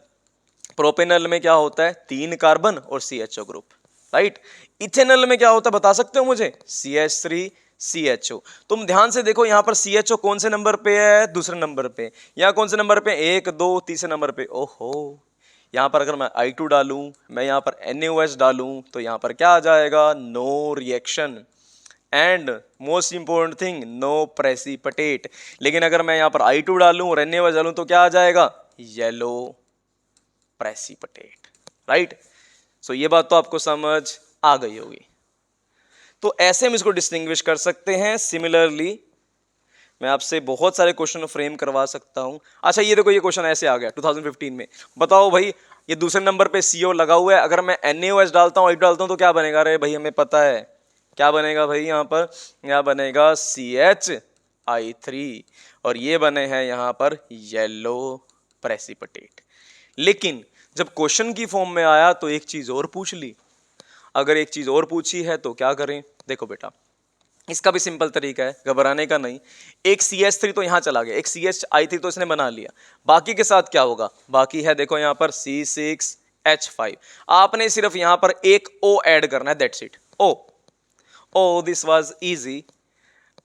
प्रोपेनल में क्या होता है? 3 कार्बन और CHO ग्रुप, राइट? इथेनल में क्या होता है बता सकते हो मुझे? CH3 CHO। तुम ध्यान से देखो यहाँ पर CHO कौन से नंबर पे है? दूसरे नंबर पे। यहाँ कौन से नंबर पे? 1 2 तीसरे नंबर पे। ओहो, यहाँ पर अगर मैं I2 डालूं, मैं यहाँ पर NaOH डालूं, तो यहाँ पर क्या आ जाएगा? No reaction and most important thing, no precipitate. लेकिन अगर मैं यहाँ पर I2 डालूं और NaOH डालूं तो क्या आ जाएगा? Yellow precipitate, right? सो ये बात तो आपको समझ आ गई होगी। तो ऐसे हम इसको डिस्टिंग्विश कर सकते हैं। सिमिलरली मैं आपसे बहुत सारे क्वेश्चन फ्रेम करवा सकता हूं। अच्छा ये देखो, ये क्वेश्चन ऐसे आ गया 2015 में, बताओ भाई ये दूसरे नंबर पे CO लगा हुआ है, अगर मैं NaOH डालता हूँ, I2 डालता हूँ, तो क्या बनेगा? अरे भाई हमें पता है क्या बनेगा भाई, यहाँ पर क्या बनेगा? CHI3, और ये बने हैं यहाँ पर येलो प्रेसिपिटेट। लेकिन जब क्वेश्चन की फॉर्म में आया तो एक चीज और पूछ ली। अगर एक चीज और पूछी है तो क्या करें? देखो बेटा, इसका भी सिंपल तरीका है, घबराने का नहीं। एक CH3 तो यहाँ चला गया, एक CHI3 तो इसने बना लिया, बाकी के साथ क्या होगा? बाकी है देखो यहाँ पर C6H5। आपने सिर्फ यहाँ पर एक O ऐड करना है, that's it. O this was easy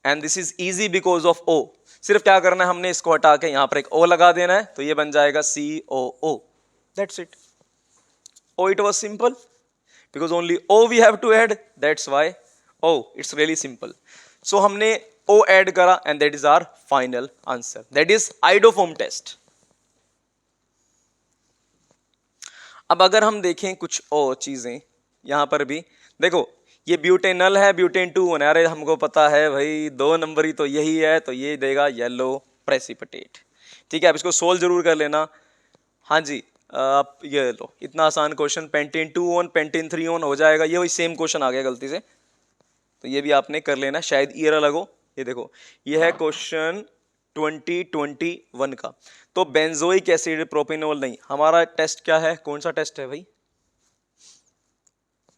and this is easy because of O। सिर्फ क्या करना है, हमने इसको हटा के यहाँ पर एक O लगा देना है, तो ये बन जाएगा COO, that's it. Oh, it was simple because only O we have to add, that's why Oh, it's really simple. So हमने O add करा and that is our final answer, that is iodoform test. अब अगर हम देखें कुछ और चीजें यहाँ पर भी देखो, ये ब्यूटेनल है, ब्यूटेन 2 होना है। अरे हमको पता है भाई 2 नंबर ही तो यही है, तो ये देगा येलो प्रेसिपिटेट। ठीक है, अब इसको सोल्व जरूर कर लेना। हाँ जी, आप ये लो, इतना आसान question, pentane 2 on pentane 3 on हो जाएगा। ये वही सेम क्वेश्चन आ गया गलती से, तो ये भी आपने कर लेना, शायद ईयर अलग हो। ये देखो, ये है क्वेश्चन 2021 का। तो बेंजोइक एसिड प्रोपेनॉल नहीं, हमारा टेस्ट क्या है? कौन सा टेस्ट है भाई?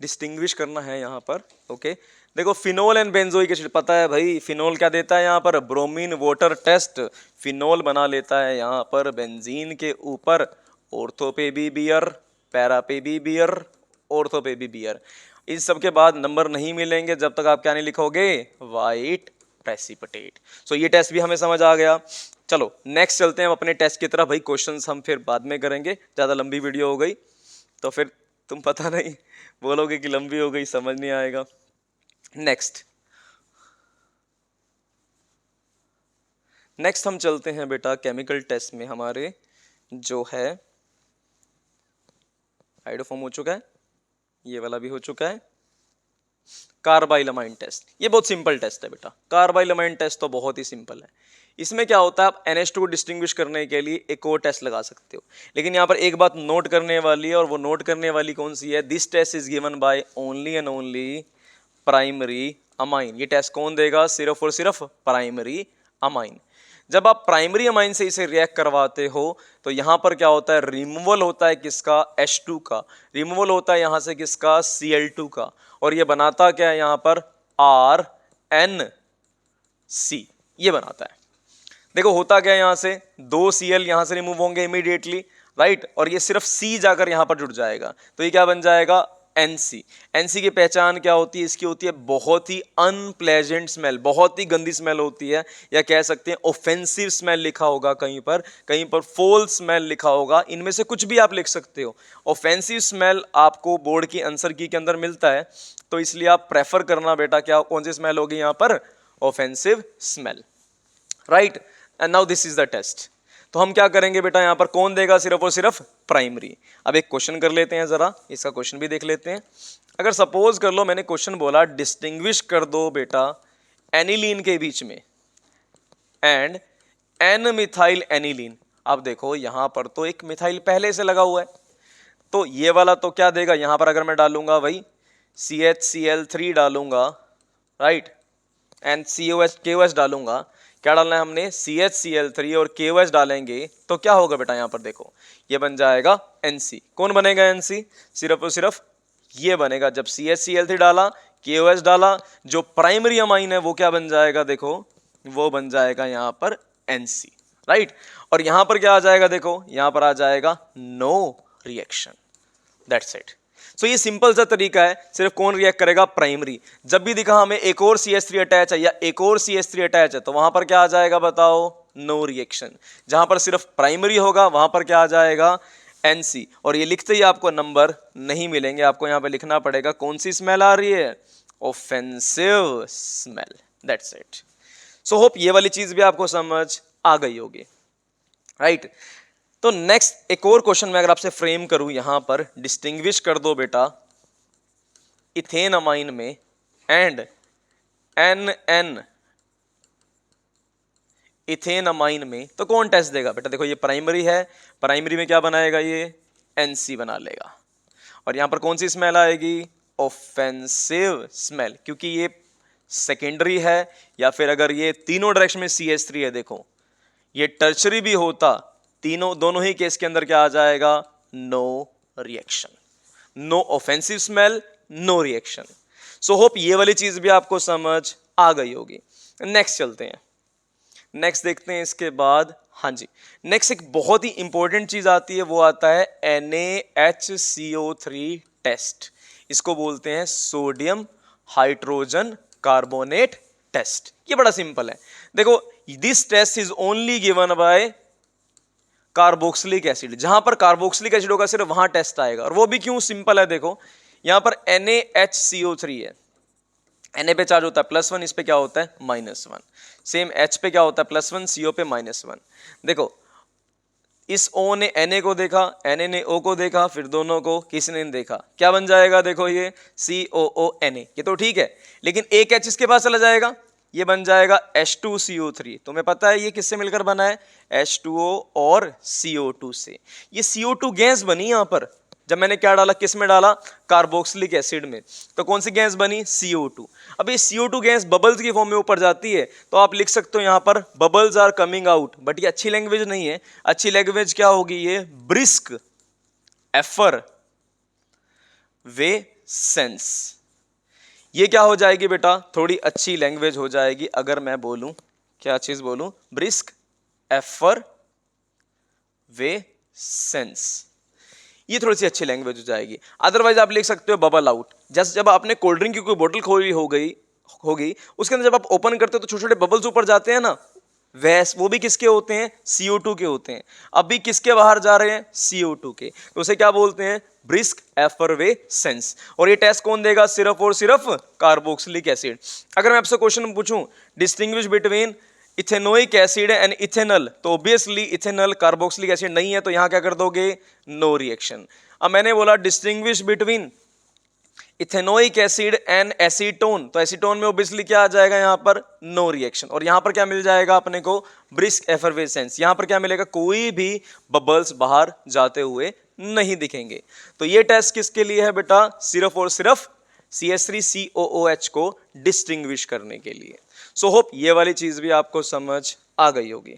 डिस्टिंग्विश करना है यहाँ पर। ओके देखो, फिनोल एंड बेंजोइक एसिड पता है भाई। फिनोल क्या देता है यहाँ पर? Bromine water test. फिनोल बना लेता है यहाँ पर बेंजीन के ऊपर ऑर्थो पे भी बियर, पैरा पे भी बियर, ऑर्थो पे भी बियर। इन सब के बाद नंबर नहीं मिलेंगे जब तक आप क्या नहीं लिखोगे? White precipitate. सो ये टेस्ट भी हमें समझ आ गया। चलो नेक्स्ट चलते हैं अपने टेस्ट की तरफ। भाई क्वेश्चंस हम फिर बाद में करेंगे, ज़्यादा लंबी वीडियो हो गई तो फिर तुम पता नहीं बोलोगे कि लंबी हो गई, समझ नहीं आएगा। नेक्स्ट हम चलते हैं बेटा केमिकल टेस्ट में। हमारे जो है हाइड्रोफॉर्म हो चुका है, ये वाला भी हो चुका है। कार्बाइलमाइन टेस्ट, ये बहुत सिंपल टेस्ट है बेटा। कार्बाइलमाइन टेस्ट तो बहुत ही सिंपल है। इसमें क्या होता है, आप NH2 को डिस्टिंग्विश करने के लिए एक और टेस्ट लगा सकते हो, लेकिन यहाँ पर एक बात नोट करने वाली है, और वो नोट करने वाली कौन सी है? This test is given by only and only primary amine. ये टेस्ट कौन देगा? सिर्फ और सिर्फ प्राइमरी अमाइन। जब आप प्राइमरी अमाइन से इसे रिएक्ट करवाते हो तो यहाँ पर क्या होता है? रिमूवल होता है किसका? H2 का। रिमूवल होता है यहाँ से किसका? Cl2 का। और ये बनाता क्या है यहाँ पर? RNC, ये बनाता है। देखो होता क्या है, यहां से 2Cl यहां से रिमूव होंगे इमीडिएटली, राइट, और ये सिर्फ C जाकर यहां पर जुड़ जाएगा, तो ये क्या बन जाएगा, NC। NC की पहचान क्या होती है, इसकी होती है बहुत ही अनप्लेजेंट स्मेल, बहुत ही गंदी स्मेल होती है, या कह सकते हैं ऑफेंसिव स्मेल लिखा होगा कहीं पर फोल स्मेल लिखा होगा, इनमें से कुछ भी आप लिख सकते हो। ऑफेंसिव स्मेल आपको बोर्ड की आंसर की के अंदर मिलता है, तो इसलिए आप प्रेफर करना बेटा, क्या कौन सी स्मेल होगी यहां पर, offensive smell, right. And now this is the test. तो हम क्या करेंगे बेटा, यहां पर कौन देगा, सिर्फ और सिर्फ प्राइमरी। अब एक क्वेश्चन कर लेते हैं, जरा इसका क्वेश्चन भी देख लेते हैं। अगर सपोज कर लो मैंने क्वेश्चन बोला डिस्टिंग्विश कर दो बेटा एनिलीन के बीच में एंड एन मिथाइल एनिलीन। अब देखो यहां पर तो एक मिथाइल पहले से लगा हुआ है, तो ये वाला तो क्या देगा, यहां पर अगर मैं डालूंगा वही CHCl3 डालूंगा, राइट, एंड KOH डालूंगा, क्या डालना है हमने, CHCl3 और KOH डालेंगे, तो क्या होगा बेटा, यहां पर देखो ये बन जाएगा NC। कौन बनेगा NC, सिर्फ और सिर्फ ये बनेगा। जब CHCl3 डाला, KOH डाला, जो प्राइमरी अमाइन है वो क्या बन जाएगा, देखो वो बन जाएगा यहां पर NC, राइट। और यहां पर क्या आ जाएगा, देखो यहां पर आ जाएगा नो रिएक्शन, दैट्स इट। सो ये सिंपल सा तरीका है, सिर्फ कौन रिएक्ट करेगा, प्राइमरी। जब भी दिखा हमें एक और CH3 अटैच है या एक और CH3 अटैच है, तो वहां पर क्या आ जाएगा बताओ, नो रिएक्शन। जहां पर सिर्फ प्राइमरी होगा वहां पर क्या आ जाएगा, NC। और ये लिखते ही आपको नंबर नहीं मिलेंगे, आपको यहां पर लिखना पड़ेगा कौन सी स्मेल आ रही है, offensive smell, that's it. So hope ये वाली चीज भी आपको समझ आ गई होगी, राइट। तो नेक्स्ट एक और क्वेश्चन में अगर आपसे फ्रेम करूं, यहां पर डिस्टिंग्विश कर दो बेटा इथेन अमाइन में एंड NN इथेन अमाइन में, तो कौन टेस्ट देगा बेटा, देखो ये प्राइमरी है, प्राइमरी में क्या बनाएगा, ये NC बना लेगा। और यहां पर कौन सी स्मेल आएगी, ऑफेंसिव स्मेल, क्योंकि ये सेकेंडरी है, या फिर अगर ये तीनों डायरेक्शन में CH3 है, देखो ये टर्चरी भी होता, तीनों दोनों ही केस के अंदर क्या आ जाएगा, no reaction, no offensive smell, no reaction. So hope ये वाली चीज भी आपको समझ आ गई होगी। नेक्स्ट चलते हैं, नेक्स्ट देखते हैं इसके बाद। हाँ जी, नेक्स्ट एक बहुत ही इंपॉर्टेंट चीज आती है, वो आता है NaHCO3 टेस्ट। इसको बोलते हैं सोडियम हाइड्रोजन कार्बोनेट टेस्ट। ये बड़ा सिंपल है, देखो this test is only given by carboxylic acid. जहां पर कार्बोक्सिलिक एसिड होगा सिर्फ वहां टेस्ट आएगा, और वो भी क्यों सिंपल है, देखो यहां पर NaHCO3 है, Na पे चार्ज होता है +1, इस पे क्या होता है -1, सेम H पे क्या होता है +1, CO पे -1। देखो इस O ने Na को देखा, Na ने O को देखा, फिर दोनों को किसने नहीं देखा, क्या बन जाएगा, देखो ये COONA, ये तो ठीक है, लेकिन एक H इसके पास चला जाएगा, ये बन जाएगा H2CO3। तुम्हें पता है ये किससे मिलकर बना है, H2O और CO2 से। ये CO2 गैस बनी यहां पर, जब मैंने क्या डाला, किस में डाला, कार्बोक्सिलिक एसिड में, तो कौन सी गैस बनी, CO2। अब ये CO2 गैस बबल्स की फॉर्म में ऊपर जाती है, तो आप लिख सकते हो यहां पर bubbles are coming out, but ये अच्छी लैंग्वेज नहीं है। अच्छी लैंग्वेज क्या होगी, ये ब्रिस्क एफर वे सेंस। ये क्या हो जाएगी बेटा, थोड़ी अच्छी लैंग्वेज हो जाएगी। अगर मैं बोलूं, क्या चीज बोलूं, ब्रिस्क एफर वे सेंस, ये थोड़ी सी अच्छी लैंग्वेज हो जाएगी। अदरवाइज आप लिख सकते हो बबल आउट। जस्ट जब आपने कोल्ड ड्रिंक की कोई बोतल खोली होगी उसके अंदर जब आप ओपन करते हो तो छोटे छोटे बबल्स ऊपर जाते हैं ना, वो भी किसके होते हैं, CO2 के होते हैं। अभी किसके बाहर जा रहे हैं, CO2 के, तो उसे क्या बोलते हैं, ब्रिस्क एफरवेसेंस। और ये टेस्ट कौन देगा, सिर्फ और सिर्फ कार्बोक्सिलिक एसिड। अगर मैं आपसे क्वेश्चन पूछूं distinguish between ethanoic acid and ethanol, तो ऑब्वियसली इथेनॉल कार्बोक्सिलिक एसिड नहीं है, तो यहां क्या कर दोगे, नो रिएक्शन। अब मैंने बोला distinguish between ethanoic acid and acetone, तो एसीटोन में ऑब्वियसली क्या आ जाएगा, यहां पर नो रिएक्शन। और यहां पर क्या मिल जाएगा अपने को, ब्रिस्क एफरवेसेंस। यहां पर क्या मिलेगा, कोई भी बबल्स बाहर जाते हुए नहीं दिखेंगे। तो ये टेस्ट किसके लिए है बेटा, सिर्फ और सिर्फ CH3COOH को डिस्टिंग्विश करने के लिए। सो होप ये वाली चीज भी आपको समझ आ गई होगी।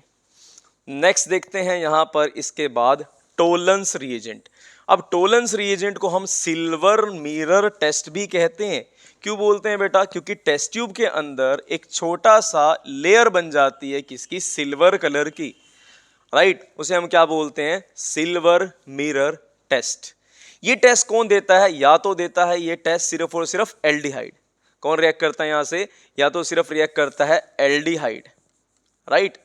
नेक्स्ट देखते हैं यहां पर इसके बाद टोलेंस रिएजेंट। अब टोलेंस रिएजेंट को हम सिल्वर मिरर टेस्ट भी कहते हैं, क्यों बोलते हैं बेटा? क्योंकि टेस्ट ट्यूब के अंदर एक छोटा सा लेयर बन जाती है किसकी? सिल्वर कलर की, राइट। उसे हम क्या बोलते हैं? Silver mirror test. ये टेस्ट कौन देता है? या तो देता है ये टेस्ट सिर्फ और सिर्फ एल्डिहाइड। कौन रिएक्ट करता है यहां से? या तो सिर्फ रिएक्ट करता है एल्डिहाइड, राइट,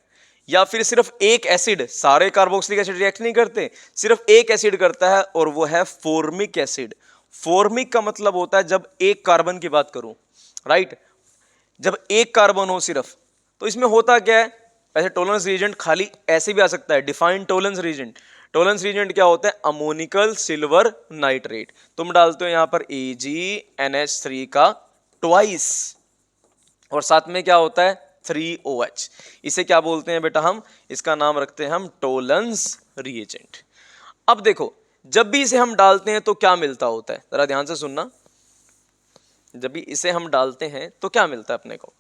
या फिर सिर्फ एक एसिड। सारे कार्बोक्सिलिक एसिड रिएक्ट नहीं करते, सिर्फ एक एसिड करता है और वो है फॉर्मिक एसिड। फॉर्मिक का मतलब होता है जब एक कार्बन की बात करूं, राइट, जब एक कार्बन हो सिर्फ। तो इसमें होता क्या है? वैसे टोलेंस रीजेंट खाली ऐसे भी आ सकता है, defined Tollens reagent. Tollens reagent क्या होता है? Ammoniacal silver nitrate. तुम डालते हो यहां पर AgNH3 का ट्वाइस, और साथ में क्या होता है? 3OH। इसे क्या बोलते हैं बेटा? हम इसका नाम रखते हैं हम टोलेंस रिएजेंट। अब देखो, जब भी इसे हम डालते हैं तो क्या मिलता होता है? जरा ध्यान से सुनना। जब भी इसे हम डालते हैं तो क्या मिलता है अपने को?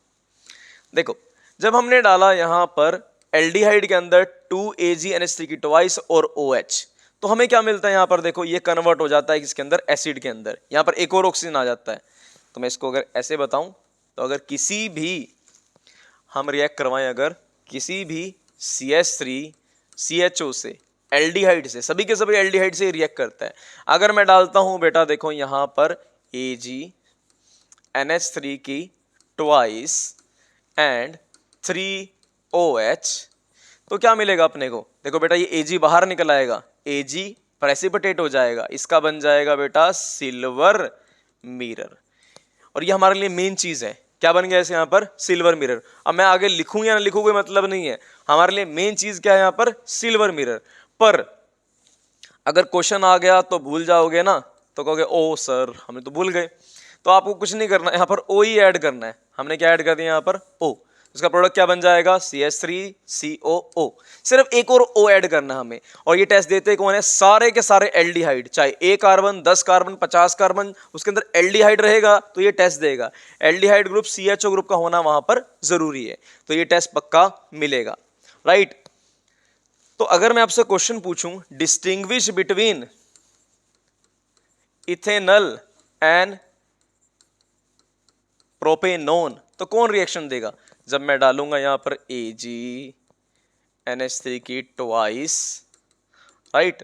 देखो, जब हमने डाला यहां पर एल्डिहाइड के अंदर 2AgNH3 की ट्वाइस और OH, तो हमें क्या मिलता है यहां पर? देखो, ये कन्वर्ट हो जाता है किसके अंदर? एसिड के अंदर। यहां पर एक और ऑक्सीजन आ जाता है। तो मैं इसको अगर ऐसे बताऊं, तो अगर किसी भी हम रिएक्ट करवाएं, अगर किसी भी CH3 CHO से, एल्डिहाइड से, सभी के सभी एल्डिहाइड से रिएक्ट करता है। अगर मैं डालता हूं बेटा, देखो यहां पर AgNH3 की ट्वाइस एंड 3OH, तो क्या मिलेगा अपने को? देखो बेटा, ये Ag बाहर निकल आएगा, Ag प्रेसिपिटेट हो जाएगा, इसका बन जाएगा बेटा सिल्वर मिरर। और ये हमारे लिए मेन चीज है। क्या बन गया इसे यहां पर? Silver mirror. अब मैं आगे लिखूं या ना लिखूं कोई मतलब नहीं है, हमारे लिए मेन चीज क्या है यहां पर? Silver mirror. पर अगर क्वेश्चन आ गया तो भूल जाओगे ना, तो कहोगे ओ सर हमें तो भूल गए। तो आपको कुछ नहीं करना, यहाँ पर O ही ऐड करना है। हमने क्या ऐड कर दिया यहाँ पर? O। इसका प्रोडक्ट क्या बन जाएगा? CH3COO। सिर्फ एक और O ऐड करना हमें। और ये टेस्ट देते कौन है? सारे के सारे एल्डिहाइड, चाहे 1 कार्बन, 10 कार्बन, 50 कार्बन, उसके अंदर एल्डिहाइड रहेगा तो ये टेस्ट देगा। एल्डिहाइड ग्रुप CHO ग्रुप का होना वहां पर जरूरी है, तो ये टेस्ट पक्का मिलेगा, राइट। तो अगर मैं आपसे क्वेश्चन पूछूं, distinguish between ethanol and propanone, तो कौन रिएक्शन देगा? जब मैं डालूंगा यहां पर AgNH3 की ट्वाइस, राइट,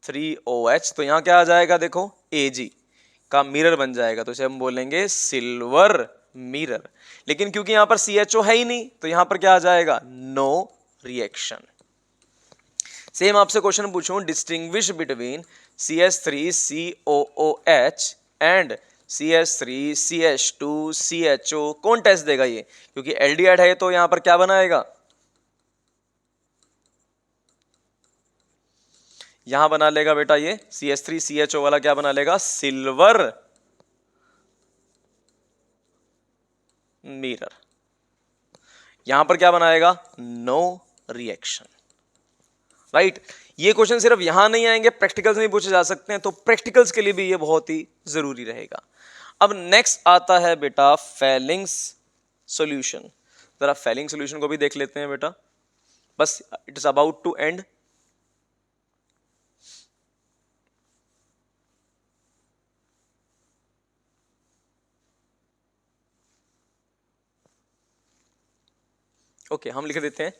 3OH, तो यहां क्या आ जाएगा? देखो, Ag का मिरर बन जाएगा, तो इसे हम बोलेंगे सिल्वर मिरर। लेकिन क्योंकि यहां पर CHO है ही नहीं, तो यहां पर क्या आ जाएगा? No reaction. सेम आपसे क्वेश्चन पूछूं, distinguish between CH3COOH and CH3CH2CHO, कौन टेस्ट देगा ये? क्योंकि एल्डिहाइड है तो यहां पर क्या बनाएगा? यहां बना लेगा बेटा ये CH3CHO वाला, क्या बना लेगा? Silver mirror. यहां पर क्या बनाएगा? No reaction, right. ये क्वेश्चन सिर्फ यहां नहीं आएंगे, प्रैक्टिकल्स में पूछे जा सकते हैं, तो प्रैक्टिकल्स के लिए भी ये बहुत ही जरूरी रहेगा। अब नेक्स्ट आता है बेटा फेलिंग्स सॉल्यूशन। जरा फेलिंग सॉल्यूशन को भी देख लेते हैं बेटा, बस it is about to end. Okay, हम लिख देते हैं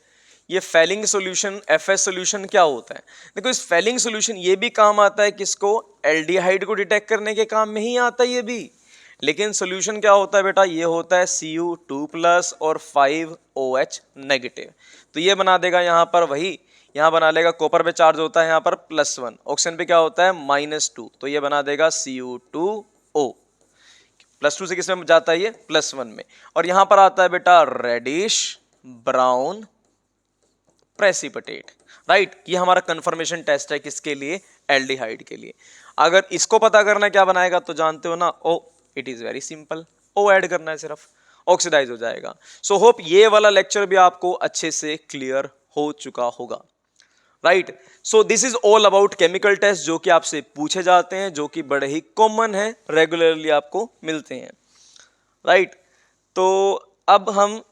ये फेलिंग सॉल्यूशन, FS सॉल्यूशन क्या होता है। देखो, इस फेलिंग सॉल्यूशन ये भी काम आता है किसको? एल्डिहाइड को डिटेक्ट करने के काम में ही आता है ये भी। लेकिन सॉल्यूशन क्या होता है बेटा? ये होता है Cu2+ और 5OH नेगेटिव। तो ये बना देगा यहाँ पर वही, यहाँ बना लेगा, कॉपर पे चार्ज होता है यहाँ पर +1, ऑक्सीजन पे क्या होता है? -2, तो ये बना देगा Cu2O। +2 से किस में जाता है? ये +1 में। और यहां पर आता है बेटा रेडिश ब्राउन प्रेसिपिटेट, राइट। ये हमारा कंफर्मेशन टेस्ट है किसके लिए? एल्डिहाइड के लिए। अगर इसको पता करना क्या बनाएगा तो जानते हो ना, oh, it is very simple, O add करना है सिर्फ, ऑक्सीडाइज हो जाएगा। सो होप ये वाला लेक्चर भी आपको अच्छे से क्लियर हो चुका होगा, right. So this is all about chemical test, जो कि आपसे पूछे जाते हैं, जो कि बड़े ही कॉमन है, रेगुलरली आपको मिलते हैं, राइट। तो अब हम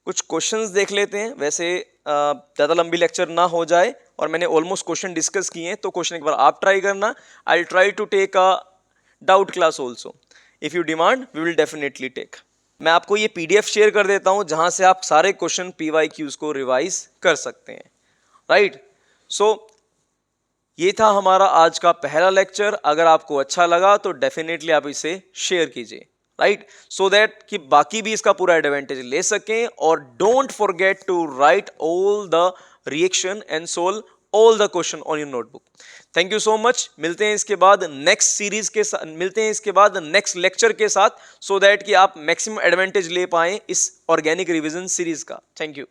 कुछ क्वेश्चंस देख लेते हैं। वैसे ज़्यादा लंबी लेक्चर ना हो जाए, और मैंने ऑलमोस्ट क्वेश्चन डिस्कस किए हैं, तो क्वेश्चन एक बार आप ट्राई करना। I try to take a doubt class also. If you demand we will definitely take. मैं आपको ये PDF शेयर कर देता हूं जहां से आप सारे क्वेश्चन PYQs को रिवाइज कर सकते हैं, राइट। सो ये था हमारा आज का पहला लेक्चर। अगर आपको अच्छा लगा तो डेफिनेटली आप इसे शेयर कीजिए, राइट, सो दैट कि बाकी भी इसका पूरा एडवांटेज ले सकें। और don't forget to write all the reaction and solve all the question on your notebook. Thank you so much. मिलते हैं इसके बाद नेक्स्ट सीरीज के साथ, मिलते हैं इसके बाद नेक्स्ट लेक्चर के साथ, सो दैट कि आप मैक्सिमम एडवांटेज ले पाएं इस ऑर्गेनिक रिवीजन सीरीज का। Thank you.